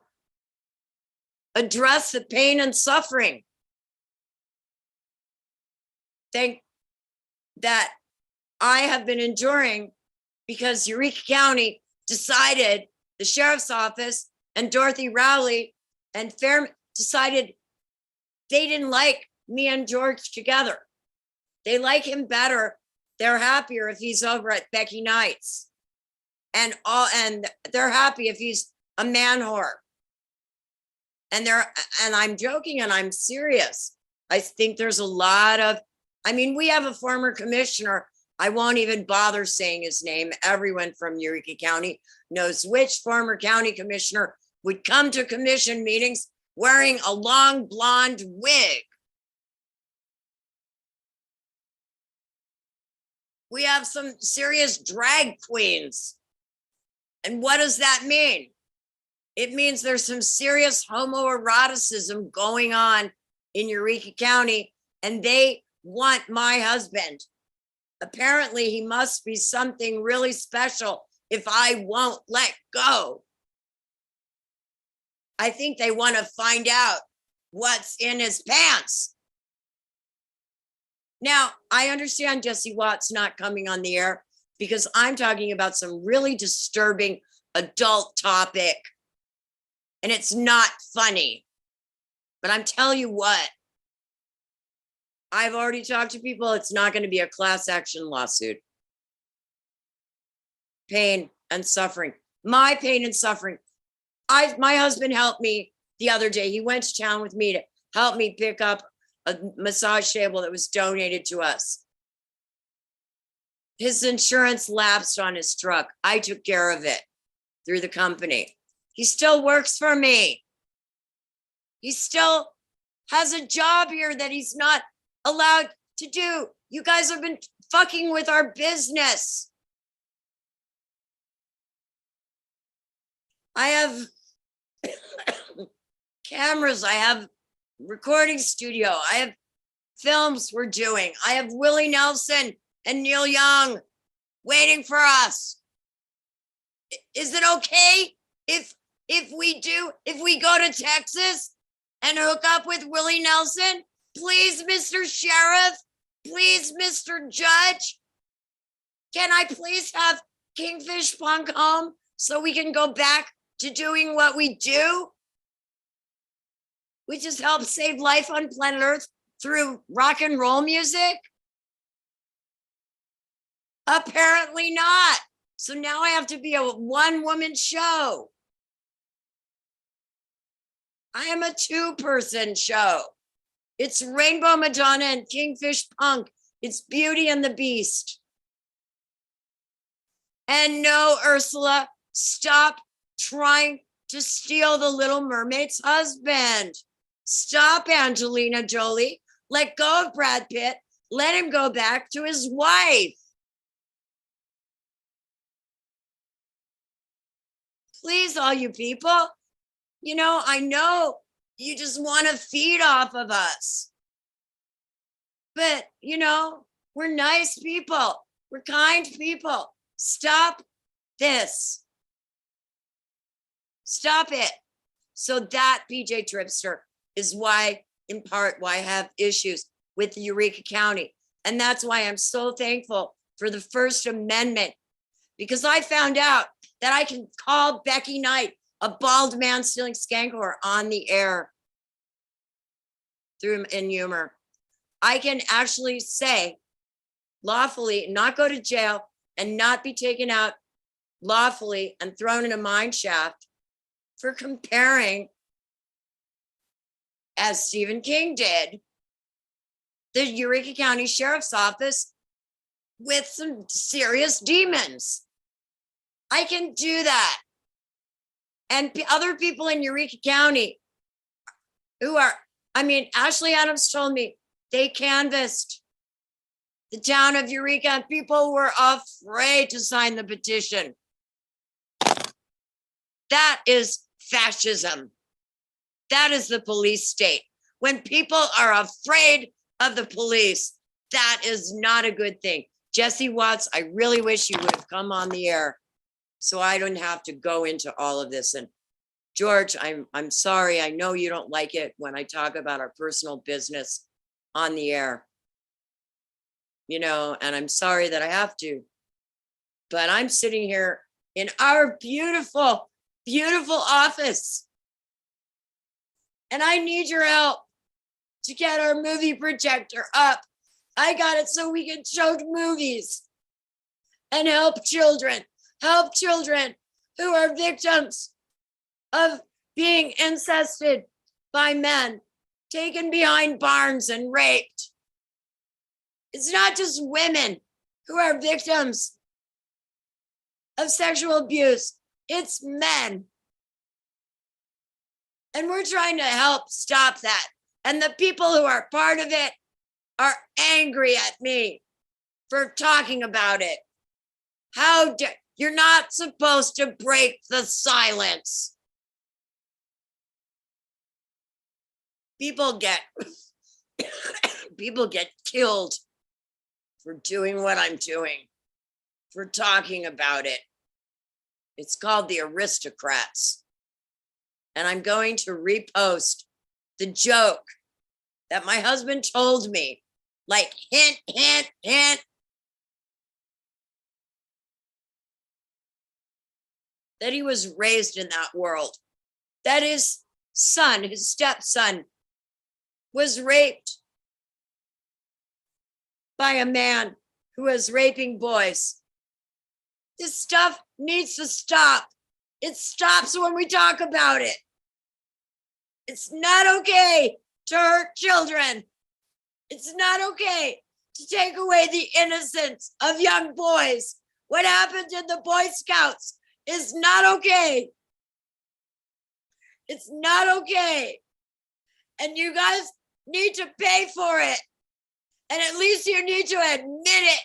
address the pain and suffering that I have been enduring because Eureka County decided, the sheriff's office and Dorothy Rowley and Fairman decided they didn't like me and George together. They like him better. They're happier if he's over at Becky Knight's, and they're happy if he's a man whore. And I'm joking and I'm serious. I think there's a lot of, we have a former commissioner. I won't even bother saying his name. Everyone from Eureka County knows which former county commissioner would come to commission meetings wearing a long blonde wig. We have some serious drag queens. And what does that mean? It means there's some serious homoeroticism going on in Eureka County, and they want my husband. Apparently, he must be something really special if I won't let go. I think they want to find out what's in his pants. Now, I understand Jesse Watts not coming on the air because I'm talking about some really disturbing adult topic. And it's not funny. But I'm telling you what, I've already talked to people. It's not going to be a class action lawsuit. Pain and suffering. My pain and suffering. My husband helped me the other day. He went to town with me to help me pick up a massage table that was donated to us. His insurance lapsed on his truck. I took care of it through the company. He still works for me. He still has a job here that he's not allowed to do. You guys have been fucking with our business. I have cameras. I have recording studio. I have films we're doing. I have Willie Nelson and Neil Young waiting for us. Is it okay if we go to Texas and hook up with Willie Nelson? Please, Mr. Sheriff, please, Mr. Judge, can I please have Kingfish Punk home so we can go back to doing what we do? We just help save life on planet Earth through rock and roll music? Apparently not. So now I have to be a one-woman show. I am a two-person show. It's Rainbow Madonna and Kingfish Punk. It's Beauty and the Beast. And no, Ursula, stop trying to steal the Little Mermaid's husband. Stop, Angelina Jolie. Let go of Brad Pitt. Let him go back to his wife. Please, all you people, you know, I know you just want to feed off of us. But, you know, we're nice people. We're kind people. Stop this. Stop it. So that, PJ Tripster, is why, in part, why I have issues with Eureka County. And that's why I'm so thankful for the First Amendment, because I found out that I can call Becky Knight a bald man stealing skank whore on the air through in humor. I can actually say lawfully, not go to jail and not be taken out lawfully and thrown in a mine shaft for comparing, as Stephen King did, the Eureka County Sheriff's Office with some serious demons. I can do that. And other people in Eureka County who are, I mean, Ashley Adams told me they canvassed the town of Eureka and people were afraid to sign the petition. That is fascism. That is the police state. When people are afraid of the police, that is not a good thing. Jesse Watts, I really wish you would have come on the air so I don't have to go into all of this. And George, I'm sorry. I know you don't like it when I talk about our personal business on the air, you know, and I'm sorry that I have to, but I'm sitting here in our beautiful, beautiful office. And I need your help to get our movie projector up. I got it so we can show movies and help children who are victims of being incested by men, taken behind barns and raped. It's not just women who are victims of sexual abuse, it's men. And we're trying to help stop that. And the people who are part of it are angry at me for talking about it. How dare, you're not supposed to break the silence. People get killed for doing what I'm doing, for talking about it. It's called the Aristocrats. And I'm going to repost the joke that my husband told me, like hint, hint, hint, that he was raised in that world, that his son, his stepson, was raped by a man who was raping boys. This stuff needs to stop. It stops when we talk about it. It's not okay to hurt children. It's not okay to take away the innocence of young boys. What happened in the Boy Scouts is not okay. It's not okay. And you guys need to pay for it. And at least you need to admit it.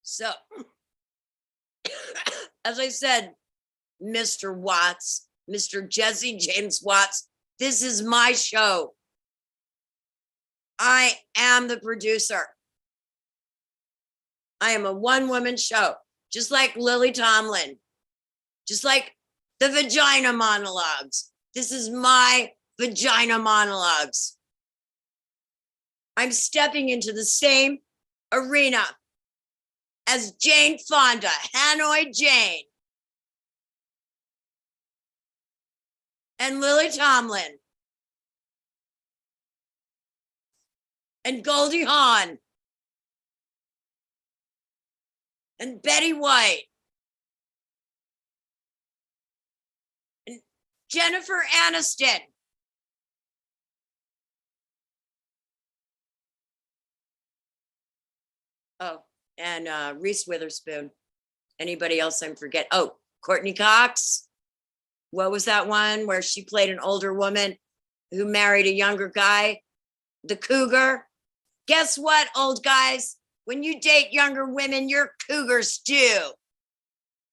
So, as I said, Mr. Watts, Mr. Jesse James Watts, this is my show. I am the producer. I am a one-woman show, just like Lily Tomlin, just like the Vagina Monologues. This is my Vagina Monologues. I'm stepping into the same arena as Jane Fonda, Hanoi Jane, and Lily Tomlin, and Goldie Hawn, and Betty White, and Jennifer Aniston. Oh, and Reese Witherspoon. Anybody else I'm forget? Oh, Courtney Cox. What was that one where she played an older woman who married a younger guy? The Cougar. Guess what, old guys? When you date younger women, you're cougars too.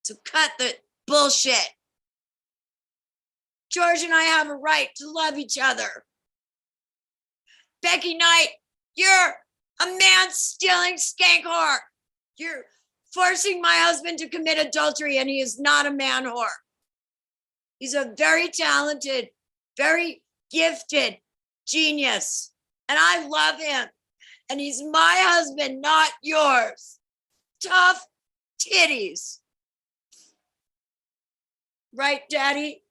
So cut the bullshit. George and I have a right to love each other. Becky Knight, you're a man-stealing skank whore. You're forcing my husband to commit adultery, and he is not a man whore. He's a very talented, very gifted genius, and I love him. And he's my husband, not yours. Tough titties. Right, Daddy?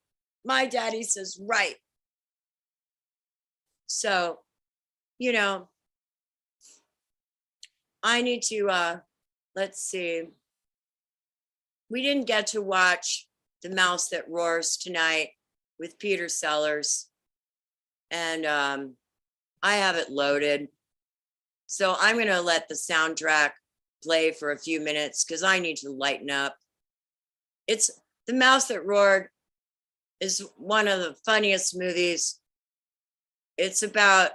My daddy says right. So, you know, I need to, let's see. We didn't get to watch The Mouse That Roars tonight with Peter Sellers. And I have it loaded. So I'm going to let the soundtrack play for a few minutes because I need to lighten up. It's The Mouse That Roared is one of the funniest movies. It's about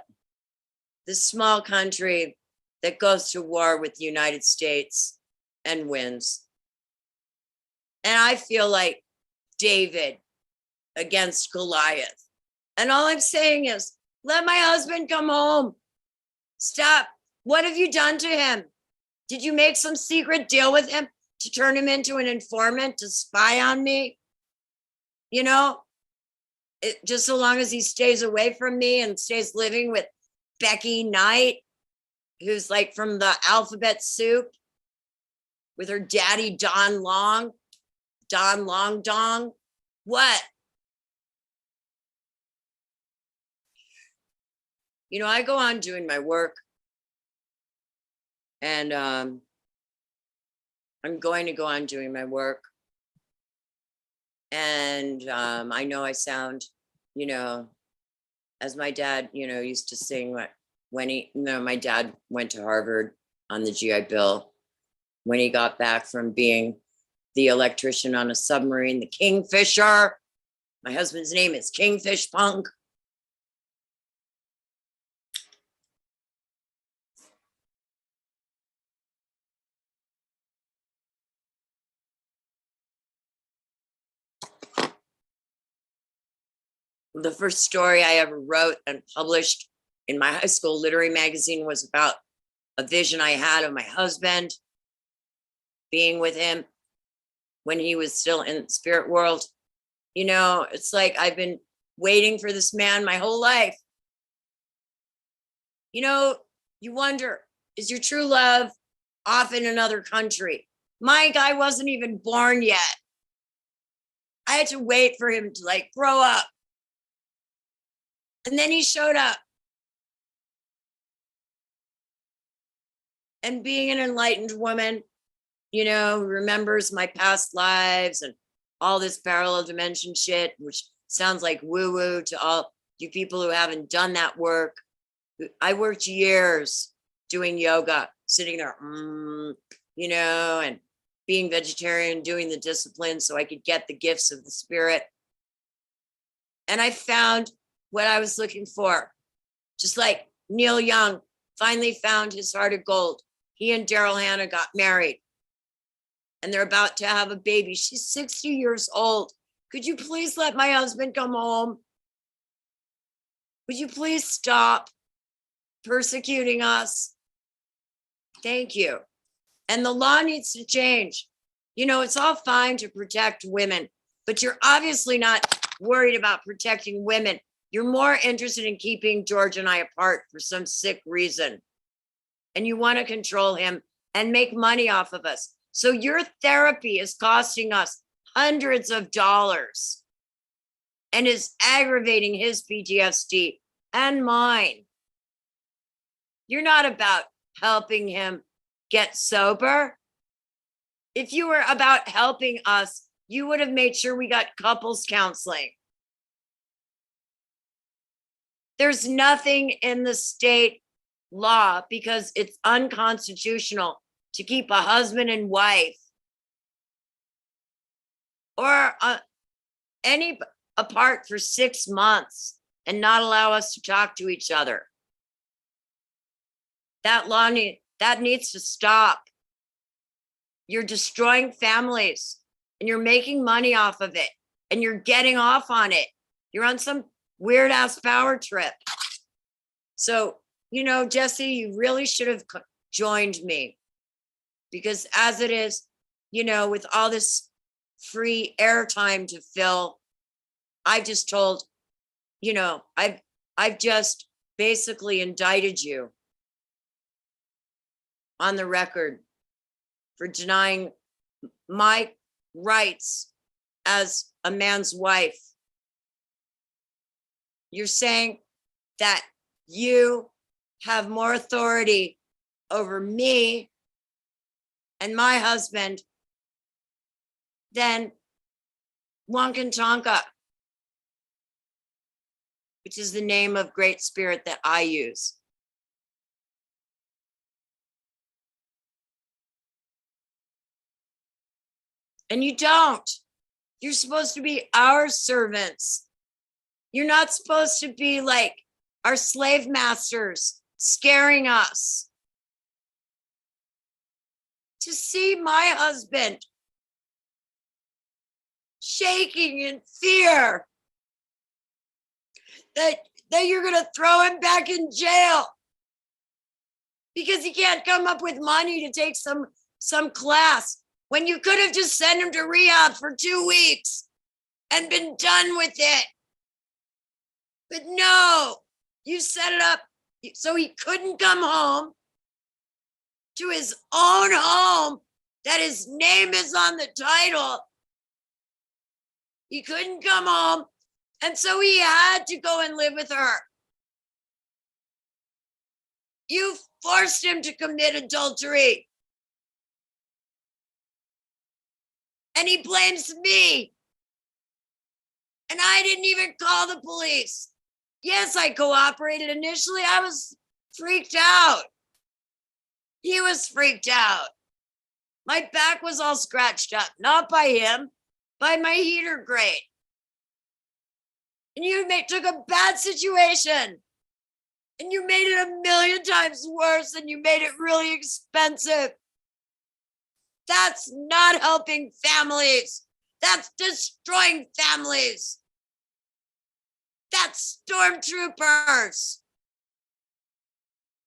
this small country that goes to war with the United States and wins. And I feel like David against Goliath. And all I'm saying is, let my husband come home. Stop. What have you done to him? Did you make some secret deal with him to turn him into an informant to spy on me? You know, just so long as he stays away from me and stays living with Becky Knight, who's like from the alphabet soup with her daddy, Don Long Dong. What? You know, I go on doing my work, and I'm going to go on doing my work. And I know I sound, you know, as my dad, you know, used to sing my dad went to Harvard on the GI Bill. When he got back from being the electrician on a submarine, the Kingfisher. My husband's name is Kingfish Punk. The first story I ever wrote and published in my high school literary magazine was about a vision I had of my husband, being with him when he was still in the spirit world. You know, it's like I've been waiting for this man my whole life. You know, you wonder, is your true love off in another country? My guy wasn't even born yet. I had to wait for him to like grow up. And then he showed up. And being an enlightened woman, you know, who remembers my past lives and all this parallel dimension shit, which sounds like woo-woo to all you people who haven't done that work. I worked years doing yoga, sitting there, you know, and being vegetarian, doing the discipline so I could get the gifts of the spirit. And I found what I was looking for. Just like Neil Young finally found his heart of gold. He and Daryl Hannah got married and they're about to have a baby. She's 60 years old. Could you please let my husband come home? Would you please stop persecuting us? Thank you. And the law needs to change. You know, it's all fine to protect women, but you're obviously not worried about protecting women. You're more interested in keeping George and I apart for some sick reason. And you want to control him and make money off of us. So your therapy is costing us hundreds of dollars and is aggravating his PTSD and mine. You're not about helping him get sober. If you were about helping us, you would have made sure we got couples counseling. There's nothing in the state law because it's unconstitutional to keep a husband and wife or any apart for 6 months and not allow us to talk to each other. That law needs to stop. You're destroying families and you're making money off of it and you're getting off on it. You're on some weird ass power trip. So, you know, Jesse, you really should have joined me because as it is, you know, with all this free airtime to fill, I just told, you know, I've just basically indicted you on the record for denying my rights as a man's wife. You're saying that you have more authority over me and my husband than Wankantanka, which is the name of Great Spirit that I use. And you don't. You're supposed to be our servants. You're not supposed to be like our slave masters scaring us. To see my husband shaking in fear that you're going to throw him back in jail because he can't come up with money to take some class when you could have just sent him to rehab for 2 weeks and been done with it. But no, you set it up so he couldn't come home to his own home that his name is on the title. He couldn't come home, and so he had to go and live with her. You forced him to commit adultery. And he blames me. And I didn't even call the police. Yes, I cooperated initially. I was freaked out. He was freaked out. My back was all scratched up, not by him, by my heater grate. And you took a bad situation and you made it 1,000,000 times worse and you made it really expensive. That's not helping families. That's destroying families. That's stormtroopers.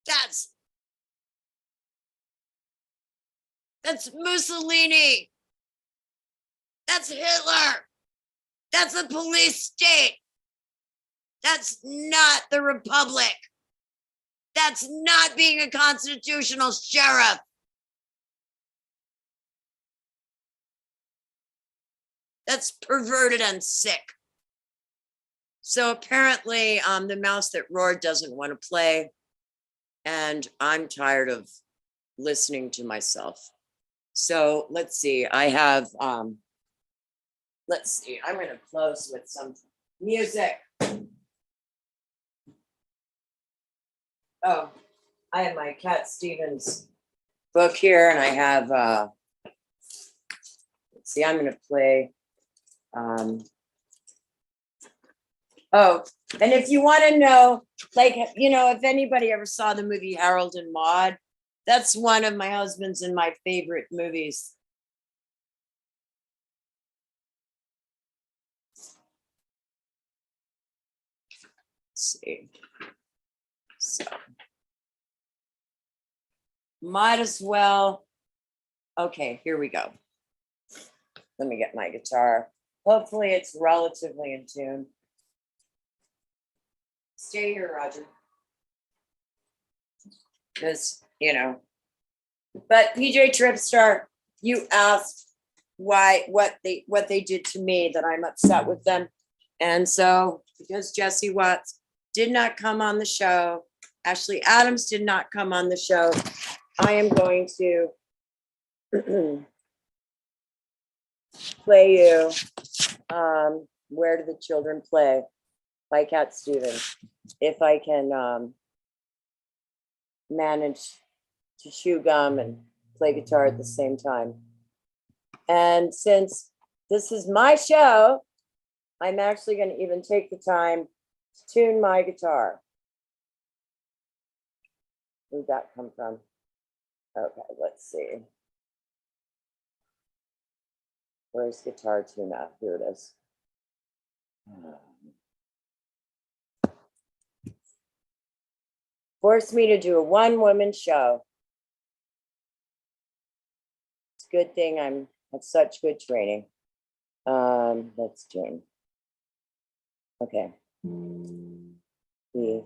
That's Mussolini. That's Hitler. That's a police state. That's not the Republic. That's not being a constitutional sheriff. That's perverted and sick. So apparently the mouse that roared doesn't want to play. And I'm tired of listening to myself. So let's see. I have, let's see. I'm going to close with some music. Oh, I have my Cat Stevens book here and I have, let's see, I'm going to play Oh, and if you want to know, like, you know, if anybody ever saw the movie Harold and Maude, that's one of my husband's and my favorite movies. Let's see. So might as well. Okay, here we go. Let me get my guitar. Hopefully it's relatively in tune. Stay here, Roger. Because, you know, but PJ Tripstar, you asked why what they did to me that I'm upset with them. And so because Jesse Watts did not come on the show, Ashley Adams did not come on the show, I am going to play you Where Do the Children Play by Cat Stevens. If I can manage to chew gum and play guitar at the same time. And since this is my show, I'm actually going to even take the time to tune my guitar. Where'd that come from? Okay, let's see. Where's guitar tune up? Here it is. Forced me to do a one-woman show. It's a good thing I'm at such good training. Let's tune. Okay. B.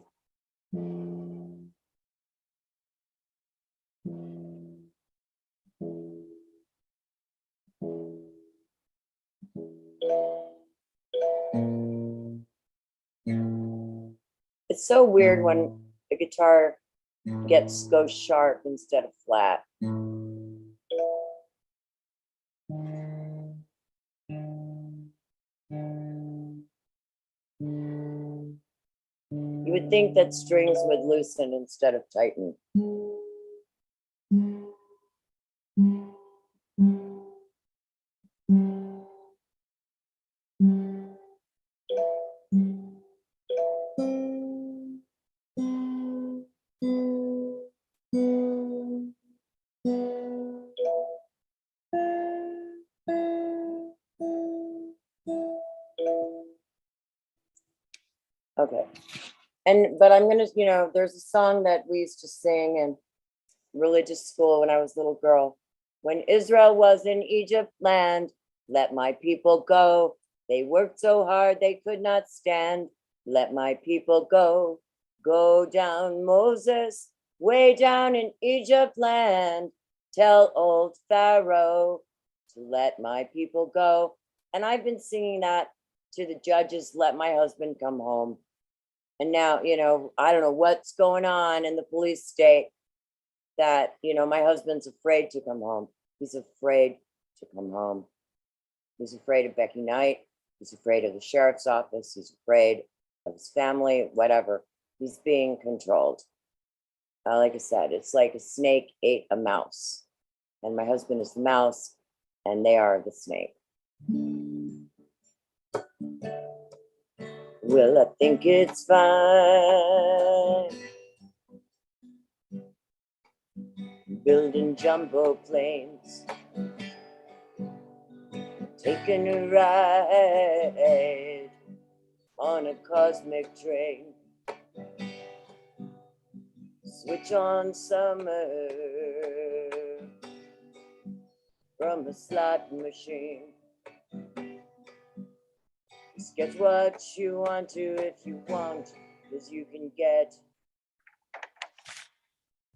It's so weird when the guitar goes sharp instead of flat. You would think that strings would loosen instead of tighten. Okay. But I'm gonna, you know, there's a song that we used to sing in religious school when I was a little girl. When Israel was in Egypt land, let my people go. They worked so hard they could not stand. Let my people go. Go down, Moses, way down in Egypt land. Tell old Pharaoh to let my people go. And I've been singing that to the judges, let my husband come home. And now, you know, I don't know what's going on in the police state that, you know, my husband's afraid to come home. He's afraid to come home. He's afraid of Becky Knight. He's afraid of the sheriff's office. He's afraid of his family, whatever. He's being controlled. Like I said, it's like a snake ate a mouse. And my husband is the mouse, and they are the snake. Well, I think it's fine building jumbo planes, taking a ride on a cosmic train. Switch on summer from a slot machine. Just get what you want to if you want, 'cause you can get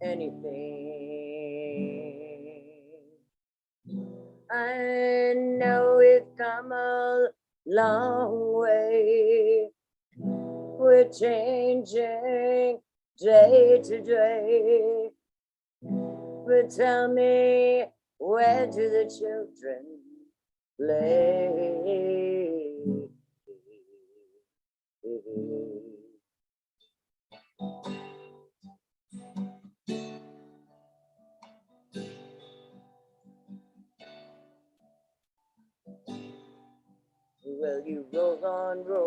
anything. I know we've come a long way. We're changing day to day. But tell me, where do the children play? Well, you roll on roads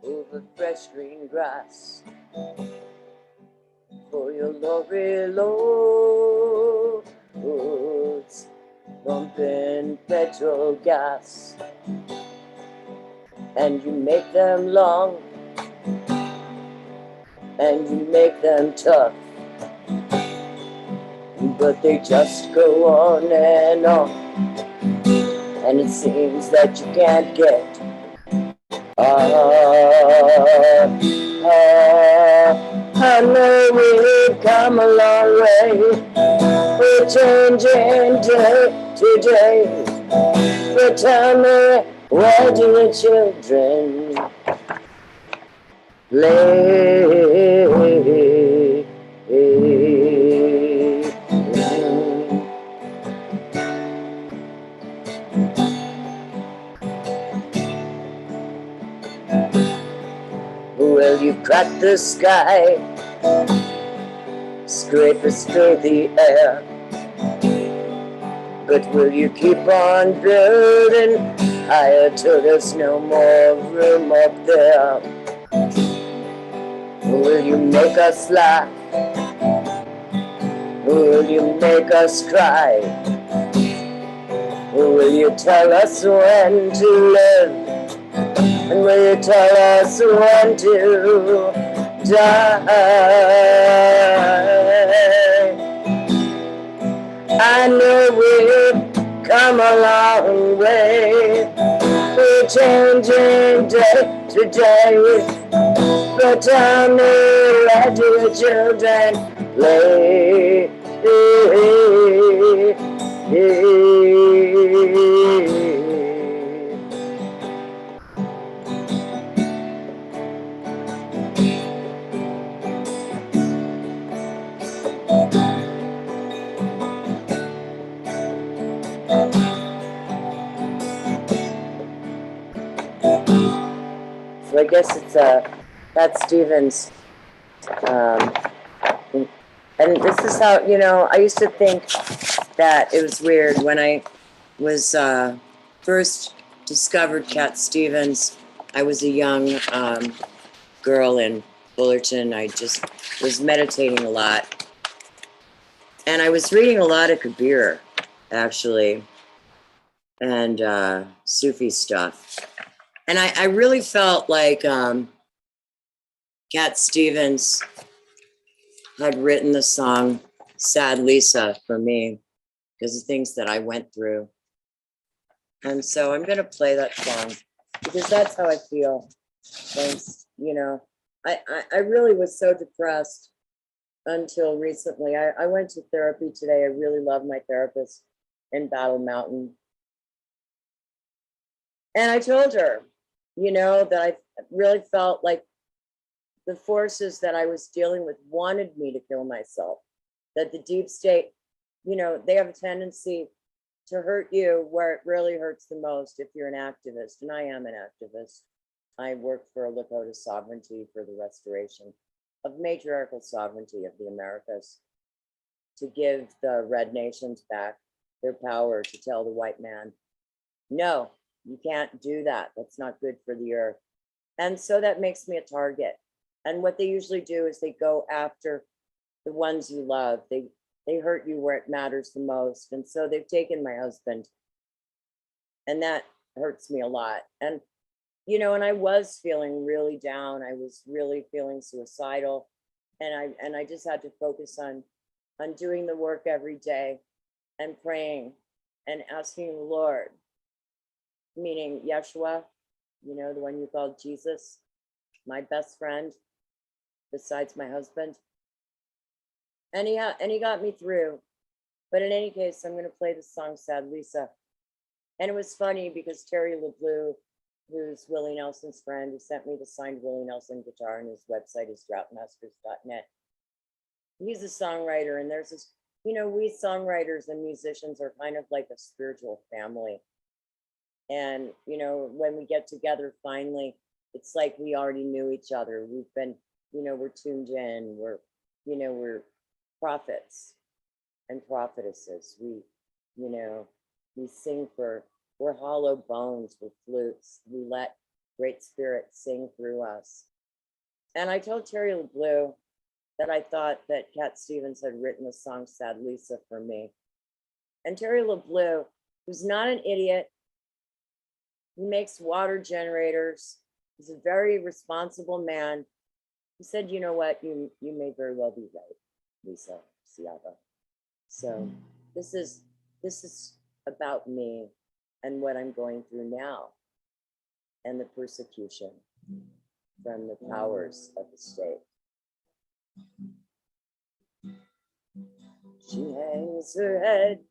over fresh green grass for your lorry loads, pumping petrol gas, and you make them long and you make them tough, but they just go on, and it seems that you can't get I know we've come a long way. We're changing day to day. But tell me, where do the children play? Well, you cut the sky, scrape through the air, but will you keep on building higher till there's no more room up there? Will you make us laugh? Will you make us cry? Will you tell us when to live? And will you tell us when to die? I know we've come a long way. We're changing day to day. But tell me, where do the children play? So I guess it's Cat Stevens, and this is how, you know, I used to think that it was weird when I was first discovered Cat Stevens. I was a young girl in Fullerton. I just was meditating a lot, and I was reading a lot of Kabir, actually, and Sufi stuff. And I really felt like Cat Stevens had written the song Sad Lisa for me because of things that I went through. And so I'm going to play that song because that's how I feel. Thanks. You know, I really was so depressed until recently. I went to therapy today. I really love my therapist in Battle Mountain. And I told her, you know, that I really felt like the forces that I was dealing with wanted me to kill myself, that the deep state, you know, they have a tendency to hurt you where it really hurts the most if you're an activist. And I am an activist. I work for a Lakota sovereignty for the restoration of matriarchal sovereignty of the Americas to give the red nations back their power to tell the white man, no, you can't do that. That's not good for the earth. And so that makes me a target. And what they usually do is they go after the ones you love. They hurt you where it matters the most. And so they've taken my husband. And that hurts me a lot. And, you know, and I was feeling really down. I was really feeling suicidal. And I just had to focus on doing the work every day and praying and asking the Lord, meaning Yeshua, you know, the one you called Jesus, my best friend, besides my husband. And he got me through. But in any case, I'm going to play the song Sad Lisa. And it was funny because Terry LeBlue, who's Willie Nelson's friend, who sent me the signed Willie Nelson guitar, and his website is droughtmasters.net. He's a songwriter, and there's this, you know, we songwriters and musicians are kind of like a spiritual family. And, you know, when we get together finally, it's like we already knew each other. We've been, you know, we're tuned in. We're prophets and prophetesses. We, you know, We sing for, we're hollow bones, we're flutes. We let Great Spirit sing through us. And I told Terry LeBlue that I thought that Cat Stevens had written the song Sad Lisa for me. And Terry LeBlue, who's not an idiot, he makes water generators. He's a very responsible man. He said, you know what, you may very well be right, Lisa Ciaba. So this is about me and what I'm going through now and the persecution from the powers of the state. She hangs her head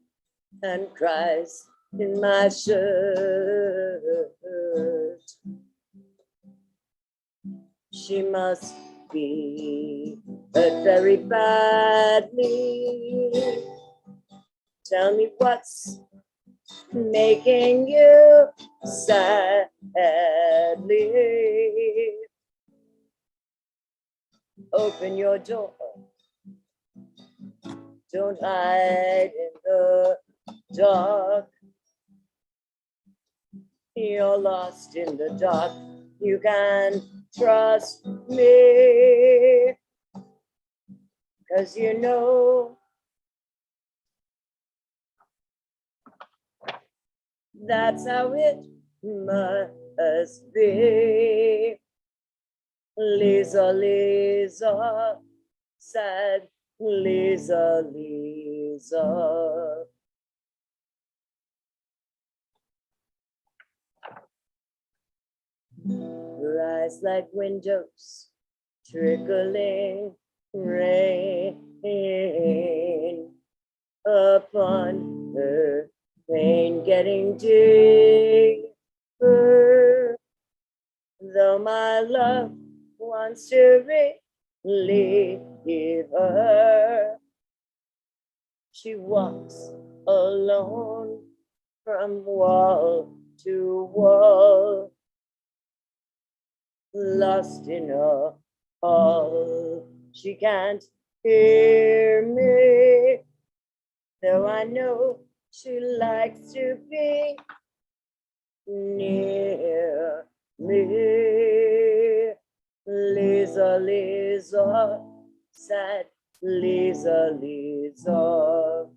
and cries in my shirt. She must be hurt very badly. Tell me what's making you sadly. Open your door. Don't hide in the dark. You're lost in the dark. You can trust me. 'Cause you know that's how it must be. Lisa, Lisa, sad Lisa, Lisa. Her eyes like windows, trickling rain upon her, pain getting deeper. Though my love wants to relieve her, she walks alone from wall to wall, lost in a hall. She can't hear me, though I know she likes to be near me. Lisa, Lisa, sad Lisa, Lisa.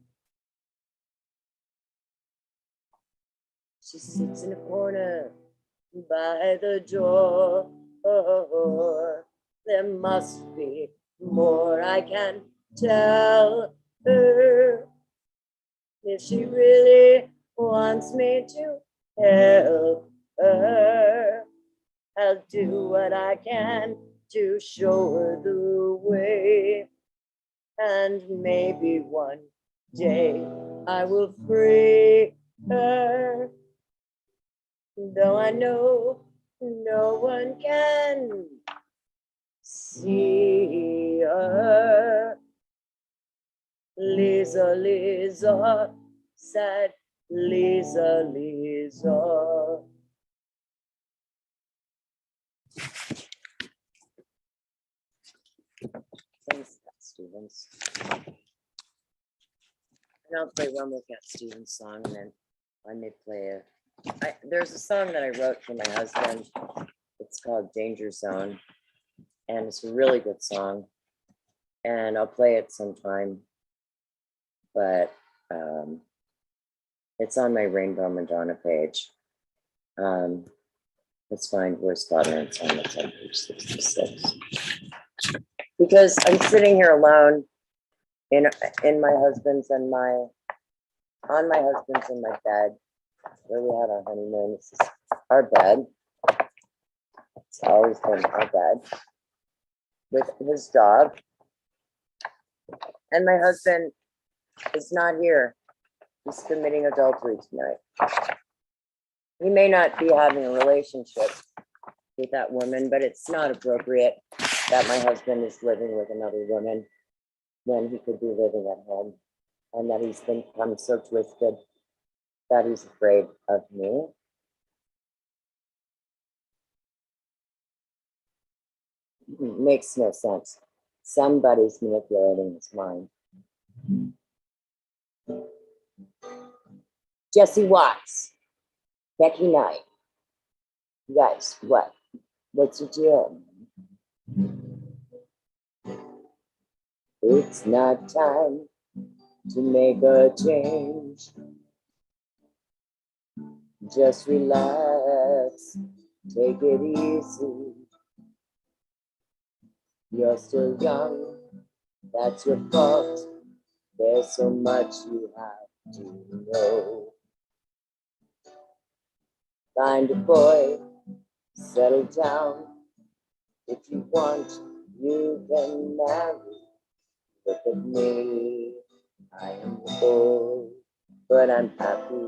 She sits in a corner by the door. There must be more I can tell her. If she really wants me to help her, I'll do what I can to show her the way. And maybe one day I will free her. Though I know no one can see her. Lisa, Lisa, sad Lisa, Lisa. Thanks, Cat Stevens. And I'll play one more Cat Stevens song, and then I may play there's a song that I wrote for my husband. It's called Danger Zone, and it's a really good song. And I'll play it sometime, but it's on my Rainbow Madonna page. Let's find where's Father Song. It's on page 66. Because I'm sitting here alone in my husband's and my bed where we had our honeymoon. This is our bed. It's always been our bed with his dog. And my husband is not here. He's committing adultery tonight. He may not be having a relationship with that woman, but it's not appropriate that my husband is living with another woman when he could be living at home, and that he's become so twisted that he's afraid of me. Makes no sense. Somebody's manipulating his mind. Jesse Watts, Becky Knight. You guys, what? What's your deal? It's not time to make a change. Just relax, take it easy. You're still young, that's your fault. There's so much you have to know. Find a boy, settle down. If you want, you can marry. Look at me, I am old, but I'm happy.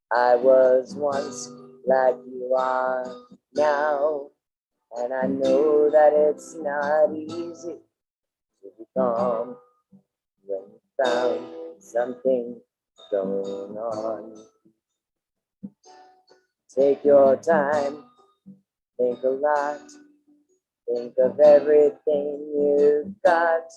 I was once like you are now, and I know that it's not easy to be calm when you found something going on. Take your time, think a lot, think of everything you've got.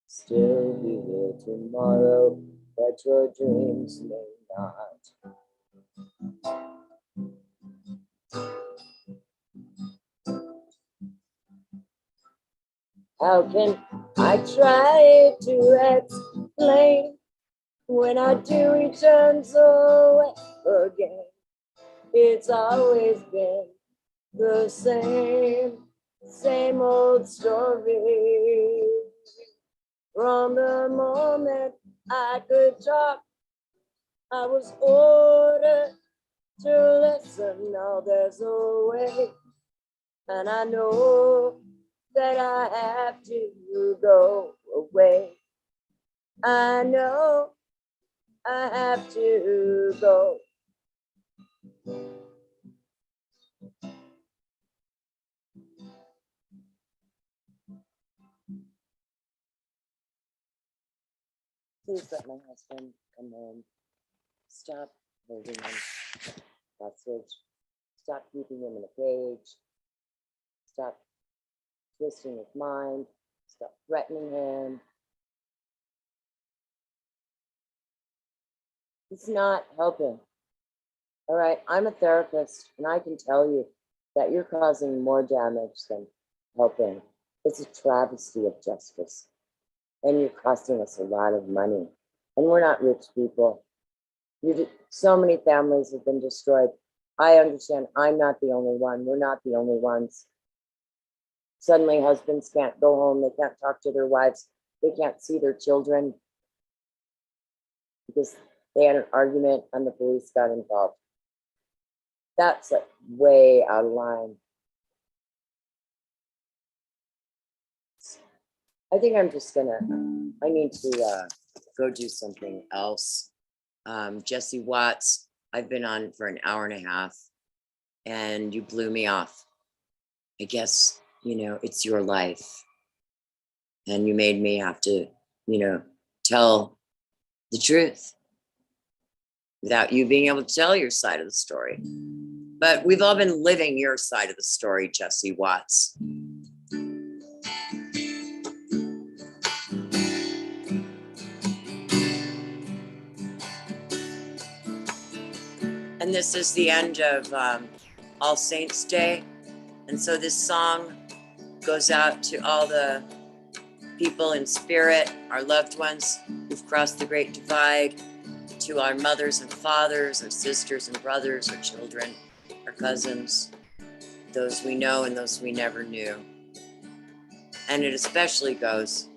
Still be here tomorrow, but your dreams may not. How can I try to explain when I do it turns away again? It's always been the same old story. From the moment I could talk, I was ordered to listen. Now there's a way, and I know that I have to go away. I know I have to go. Please let my husband come home. Stop holding him hostage. Stop keeping him in a cage. Stop twisting his mind. Stop threatening him. It's not helping. All right, I'm a therapist, and I can tell you that you're causing more damage than helping. It's a travesty of justice, and you're costing us a lot of money. And we're not rich people. So many families have been destroyed. I understand. I'm not the only one. We're not the only ones. Suddenly, husbands can't go home. They can't talk to their wives. They can't see their children because they had an argument and the police got involved. That's like way out of line. I think I'm just gonna, I need to go do something else. Jesse Watts, I've been on for an hour and a half and you blew me off. I guess, it's your life. And you made me have to, tell the truth without you being able to tell your side of the story. But we've all been living your side of the story, Jesse Watts. And this is the end of All Saints Day. And so this song goes out to all the people in spirit, our loved ones who've crossed the Great Divide, to our mothers and fathers, our sisters and brothers, our children, our cousins, those we know and those we never knew. And it especially goes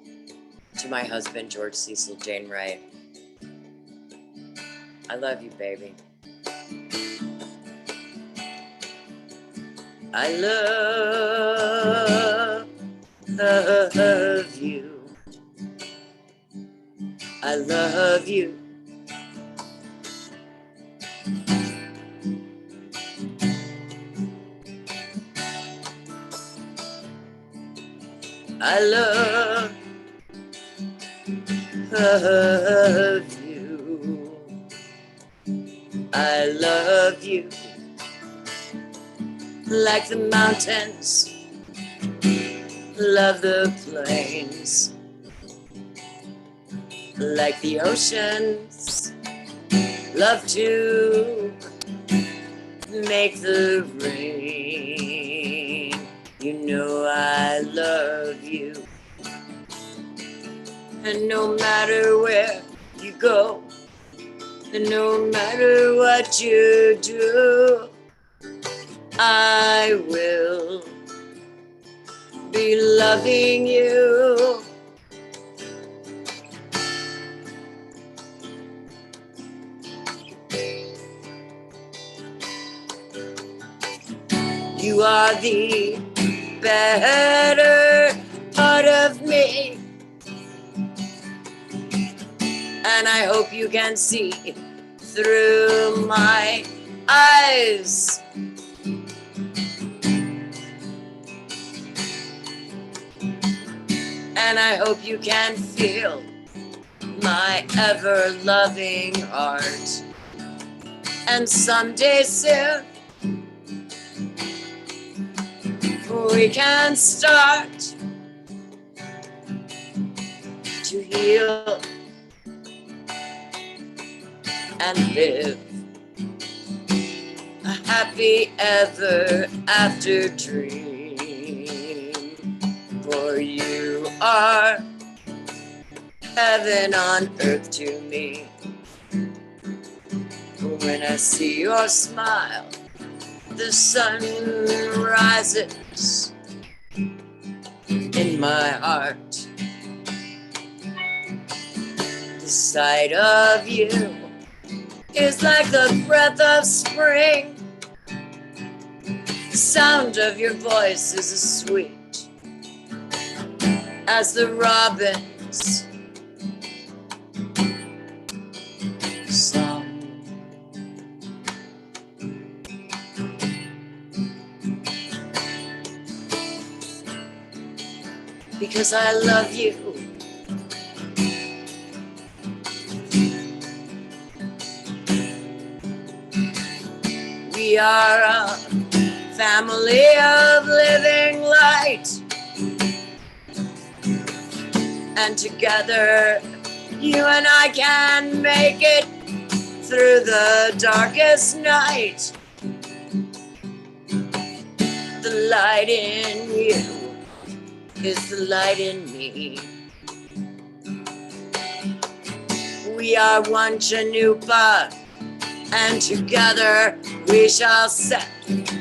to my husband, George Cecil Jane Wright. I love you, baby. I love you. I love you. I love you. I love you. Like the mountains, love the plains. like the oceans love to make the rain. You know I love you, and no matter where you go, and no matter what you do, I will be loving you. You are the better part of me, and I hope you can see through my eyes. And I hope you can feel my ever-loving heart. And someday soon, we can start to heal and live a happy ever after dream. For you are heaven on earth to me. When I see your smile, the sun rises in my heart. The sight of you is like the breath of spring. The sound of your voice is as sweet as the robin's song. Because I love you. We are a family of living light, and together you and I can make it through the darkest night. The light in you is the light in me. We are one Chanupa, and together we shall set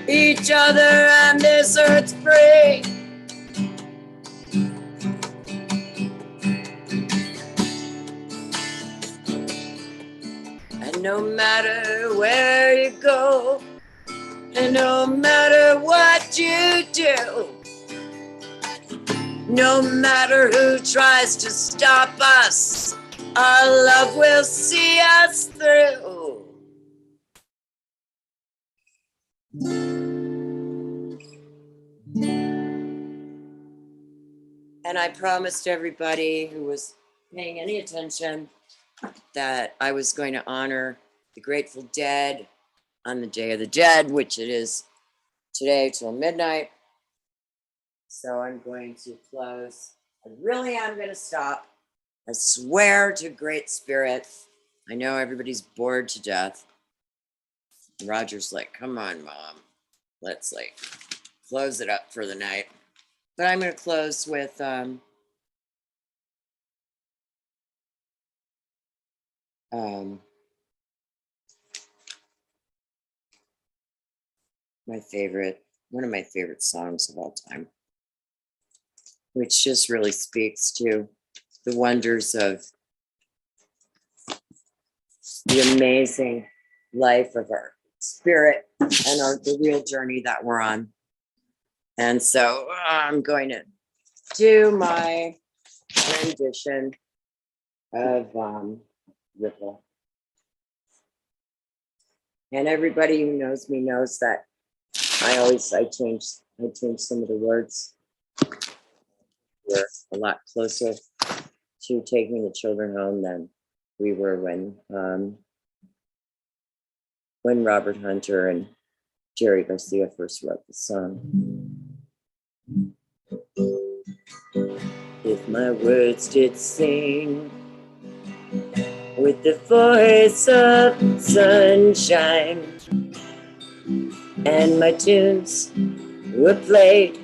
each other and this earth free. And no matter where you go, and no matter what you do, no matter who tries to stop us, our love will see us through. And I promised everybody who was paying any attention that I was going to honor the Grateful Dead on the Day of the Dead, which it is today till midnight. So I'm going to close. I really am going to stop. I swear to Great Spirit. I know everybody's bored to death. Roger's like, come on, Mom. Let's like close it up for the night. But I'm going to close with one of my favorite songs of all time, which just really speaks to the wonders of the amazing life of our spirit and the real journey that we're on. And so I'm going to do my rendition of Ripple. And everybody who knows me knows that I change some of the words. We're a lot closer to taking the children home than we were when Robert Hunter and Jerry Garcia first wrote the song. If my words did sing with the voice of sunshine, and my tunes were played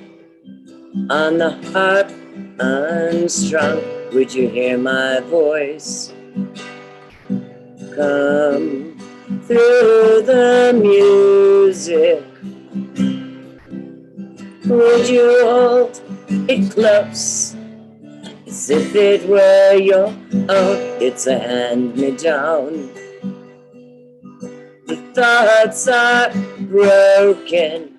on the harp unstrung. Would you hear my voice come through the music? Would you hold it close as if it were your own? It's a hand-me-down. The thoughts are broken.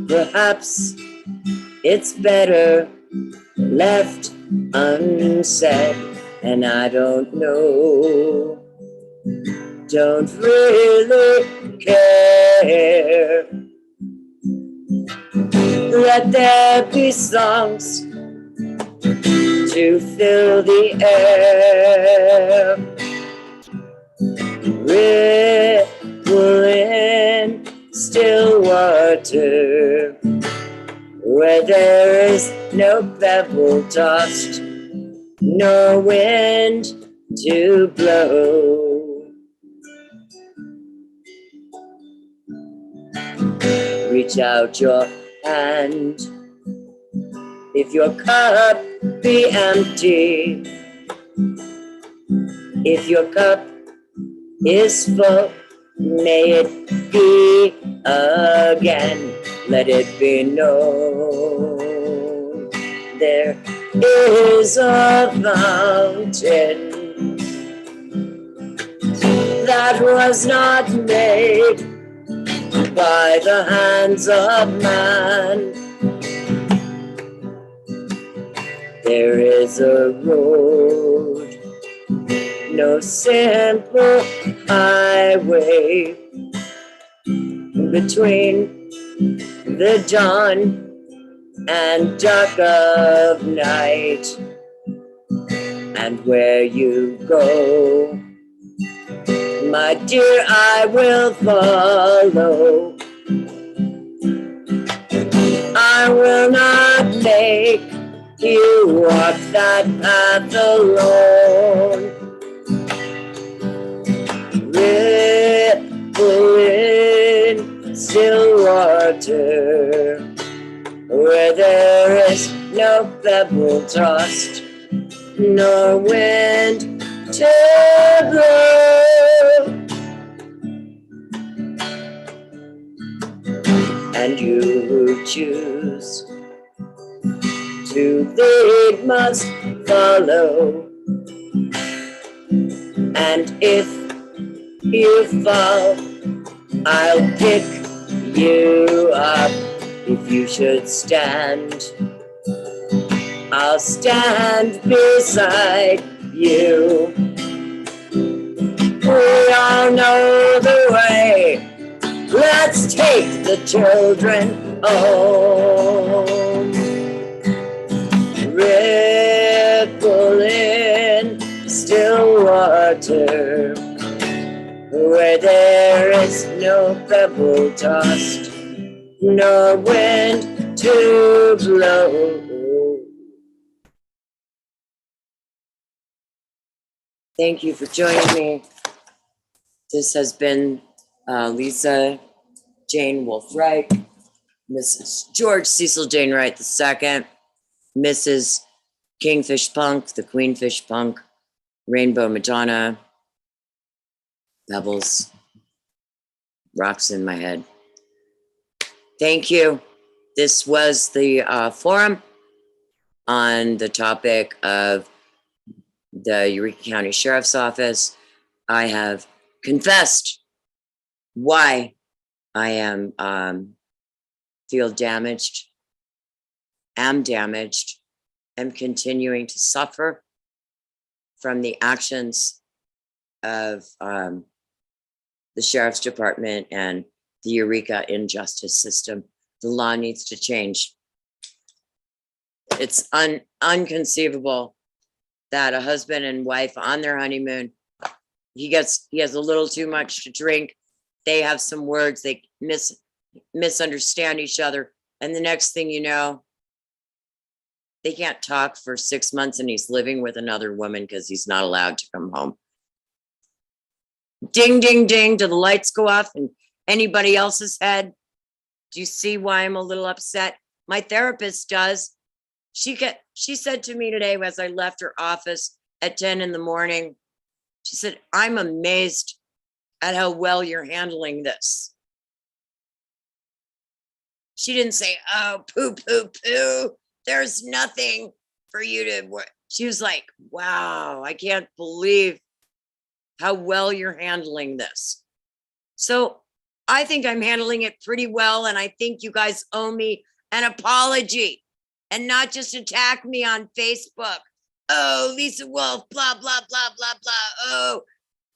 Perhaps it's better left unsaid, and I don't know, don't really care. Let there be songs to fill the air, ripple in still water, where there is no pebble tossed, no wind to blow. Reach out your hand, if your cup be empty. If your cup is full, may it be again. Let it be known there is a fountain that was not made by the hands of man. There is a road, no simple highway, between the dawn and dark of night. And where you go, my dear, I will follow. I will not make you walk that path alone. Ripple in still water, where there is no pebble tossed, nor wind to blow. And you who choose to lead must follow. And if you fall, I'll pick you up. If you should stand, I'll stand beside you. We all know the way. Let's take the children home. Ripple in still water, where there is no pebble tossed, no wind to blow. Thank you for joining me. This has been Lisa Jane Wolfe Wright, Mrs. George Cecil Jane Wright II, Mrs. Kingfish Punk, the Queenfish Punk, Rainbow Madonna, Pebbles, rocks in my head. Thank you. This was the forum on the topic of the Eureka County Sheriff's Office. I have confessed why I am feel damaged, am continuing to suffer from the actions of the Sheriff's Department and the Eureka injustice system. The law needs to change. It's unconceivable that a husband and wife on their honeymoon, he has a little too much to drink. They have some words, they misunderstand each other. And the next thing you know, they can't talk for 6 months and he's living with another woman because he's not allowed to come home. Ding, ding, ding. Do the lights go off in anybody else's head? Do you see why I'm a little upset? My therapist does. She said to me today as I left her office at 10 in the morning, she said, I'm amazed at how well you're handling this. She didn't say, oh, poo, poo, poo. There's nothing for you to work. She was like, wow, I can't believe how well you're handling this. So I think I'm handling it pretty well. And I think you guys owe me an apology and not just attack me on Facebook. Oh, Lisa Wolf, blah, blah, blah, blah, blah. Oh,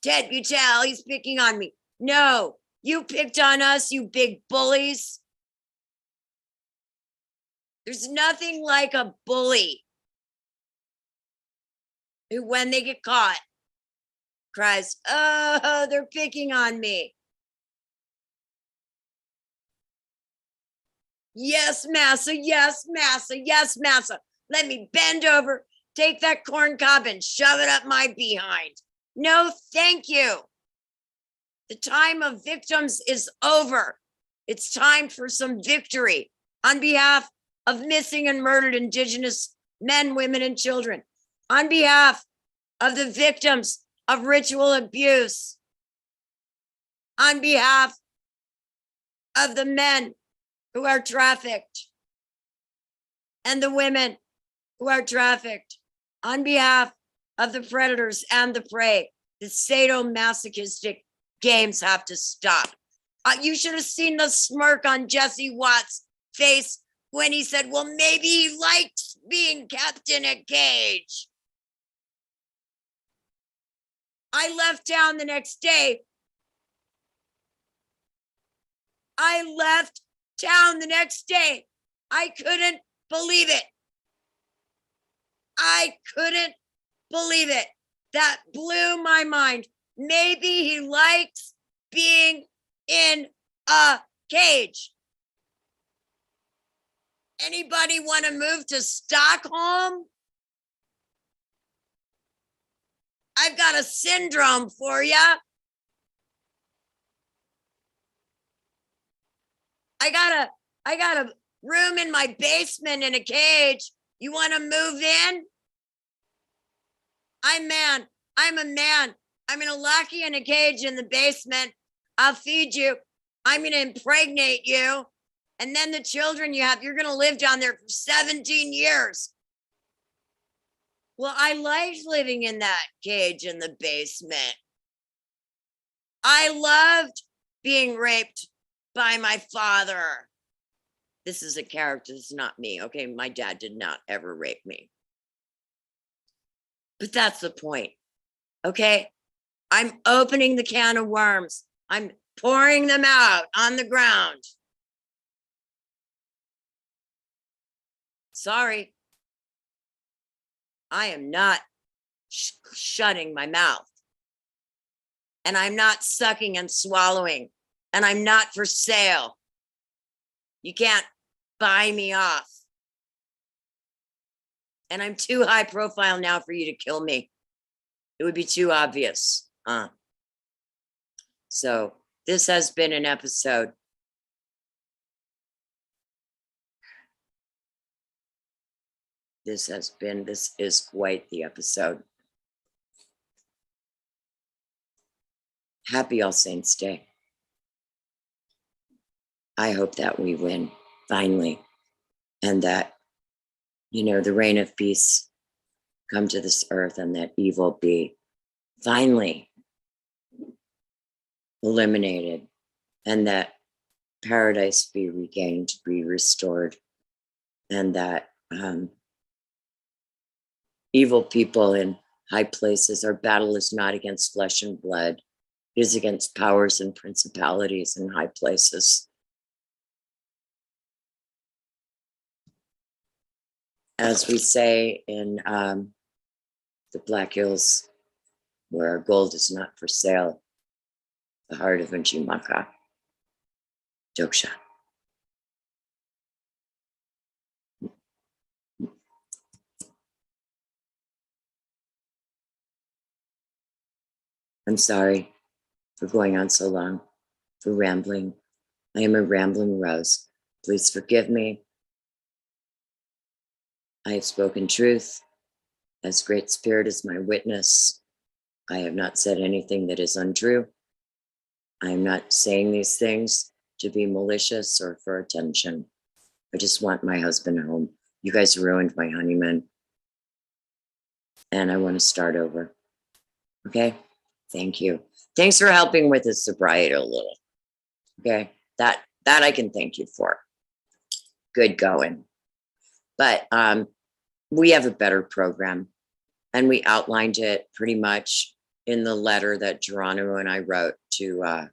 Ted Buchel, he's picking on me. No, you picked on us, you big bullies. There's nothing like a bully who, when they get caught, cries, oh, they're picking on me. Yes, Massa, yes, Massa, yes, Massa. Let me bend over, take that corn cob and shove it up my behind. No, thank you. The time of victims is over. It's time for some victory on behalf of missing and murdered Indigenous men, women, and children, on behalf of the victims of ritual abuse, on behalf of the men who are trafficked and the women who are trafficked, on behalf of the predators and the prey. The sadomasochistic games have to stop. You should have seen the smirk on Jesse Watt's face when he said, well, maybe he likes being kept in a cage. I left town the next day. I couldn't believe it. I couldn't believe it. That blew my mind. Maybe he likes being in a cage. Anybody want to move to Stockholm? I've got a syndrome for you. I got a room in my basement in a cage. You want to move in? I'm a man. I'm gonna lock you in a cage in the basement. I'll feed you. I'm gonna impregnate you. And then the children you have, you're gonna live down there for 17 years. Well, I liked living in that cage in the basement. I loved being raped by my father. This is a character, it's not me, okay? My dad did not ever rape me. But that's the point, okay? I'm opening the can of worms. I'm pouring them out on the ground. Sorry. I am not shutting my mouth. And I'm not sucking and swallowing. And I'm not for sale. You can't buy me off. And I'm too high profile now for you to kill me. It would be too obvious. So this has been an episode. This is quite the episode. Happy All Saints Day. I hope that we win finally, and that, the reign of peace come to this earth, and that evil be finally eliminated, and that paradise be regained, be restored, and that evil people in high places, our battle is not against flesh and blood, it is against powers and principalities in high places. As we say in the Black Hills, where our gold is not for sale, the heart of Unjimaka, Joksha. I'm sorry for going on so long, for rambling. I am a rambling rose. Please forgive me. I have spoken truth, as Great Spirit is my witness. I have not said anything that is untrue. I am not saying these things to be malicious or for attention. I just want my husband home. You guys ruined my honeymoon, and I want to start over. Okay? Thank you. Thanks for helping with his sobriety a little. Okay? That I can thank you for. Good going. But we have a better program, and we outlined it pretty much in the letter that Geronimo and I wrote to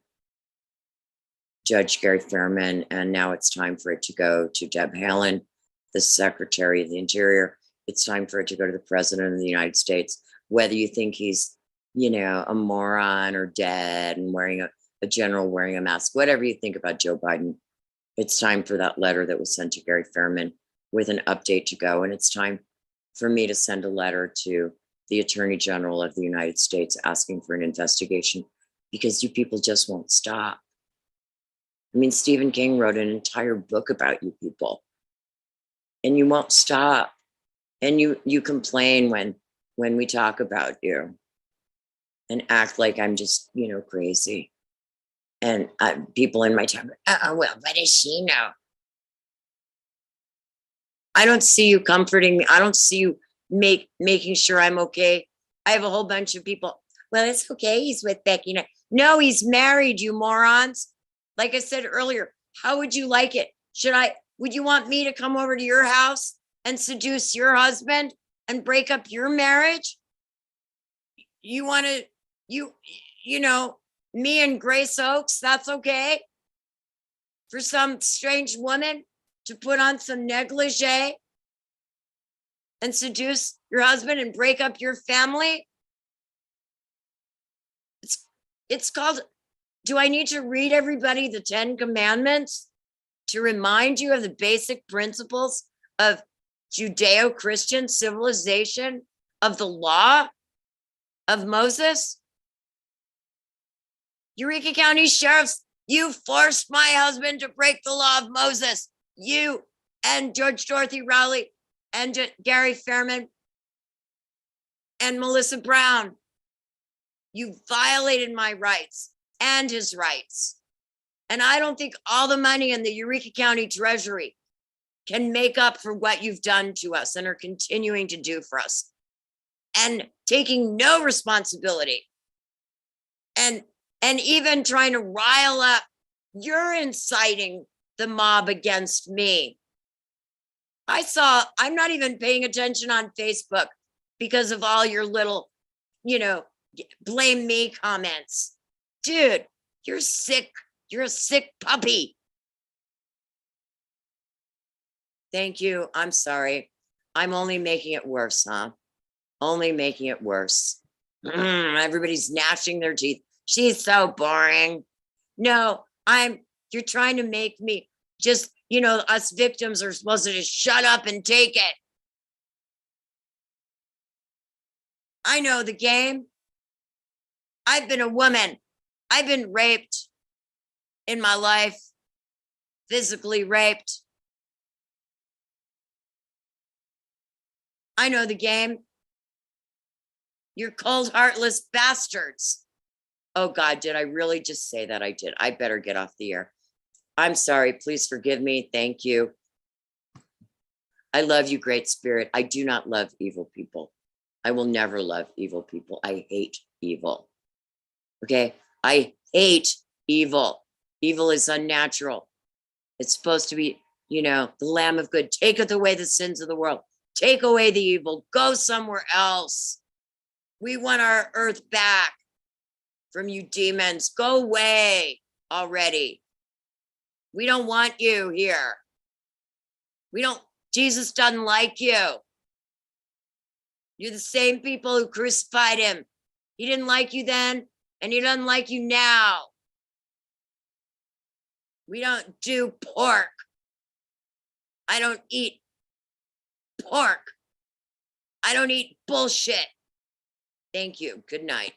Judge Gary Fairman, and now it's time for it to go to Deb Haaland, the Secretary of the Interior. It's time for it to go to the President of the United States. Whether you think he's, a moron or dead and wearing a general wearing a mask, whatever you think about Joe Biden, it's time for that letter that was sent to Gary Fairman with an update to go. And it's time for me to send a letter to the Attorney General of the United States asking for an investigation, because you people just won't stop. I mean, Stephen King wrote an entire book about you people, and you won't stop. And you complain when we talk about you and act like I'm just, crazy. And people in my time, oh, well, what does she know? I don't see you comforting me. I don't see you making sure I'm okay. I have a whole bunch of people. Well, it's okay. He's with Becky. No, he's married, you morons. Like I said earlier, how would you like it? Would you want me to come over to your house and seduce your husband and break up your marriage? You want to, me and Grace Oaks, that's okay? For some strange woman to put on some negligee and seduce your husband and break up your family? It's called, do I need to read everybody the 10 Commandments to remind you of the basic principles of Judeo-Christian civilization, of the law of Moses? Eureka County Sheriffs, you forced my husband to break the law of Moses. You and George Dorothy Rowley and Gary Fairman and Melissa Brown, you violated my rights and his rights. And I don't think all the money in the Eureka County Treasury can make up for what you've done to us and are continuing to do for us, and taking no responsibility, and even trying to rile up. You're inciting the mob against me. I'm not even paying attention on Facebook because of all your little, blame me comments. Dude, you're sick. You're a sick puppy. Thank you. I'm sorry. I'm only making it worse, huh? Only making it worse. Everybody's gnashing their teeth. She's so boring. No, you're trying to make me just, us victims are supposed to just shut up and take it. I know the game. I've been a woman. I've been raped in my life, physically raped. I know the game. You're cold, heartless bastards. Oh God, did I really just say that? I did. I better get off the air. I'm sorry. Please forgive me. Thank you. I love you, Great Spirit. I do not love evil people. I will never love evil people. I hate evil. Okay? I hate evil. Evil is unnatural. It's supposed to be, the Lamb of God. Taketh away the sins of the world. Take away the evil. Go somewhere else. We want our earth back from you demons. Go away already. We don't want you here. Jesus doesn't like you. You're the same people who crucified him. He didn't like you then, and he doesn't like you now. We don't do pork. I don't eat pork. I don't eat bullshit. Thank you. Good night.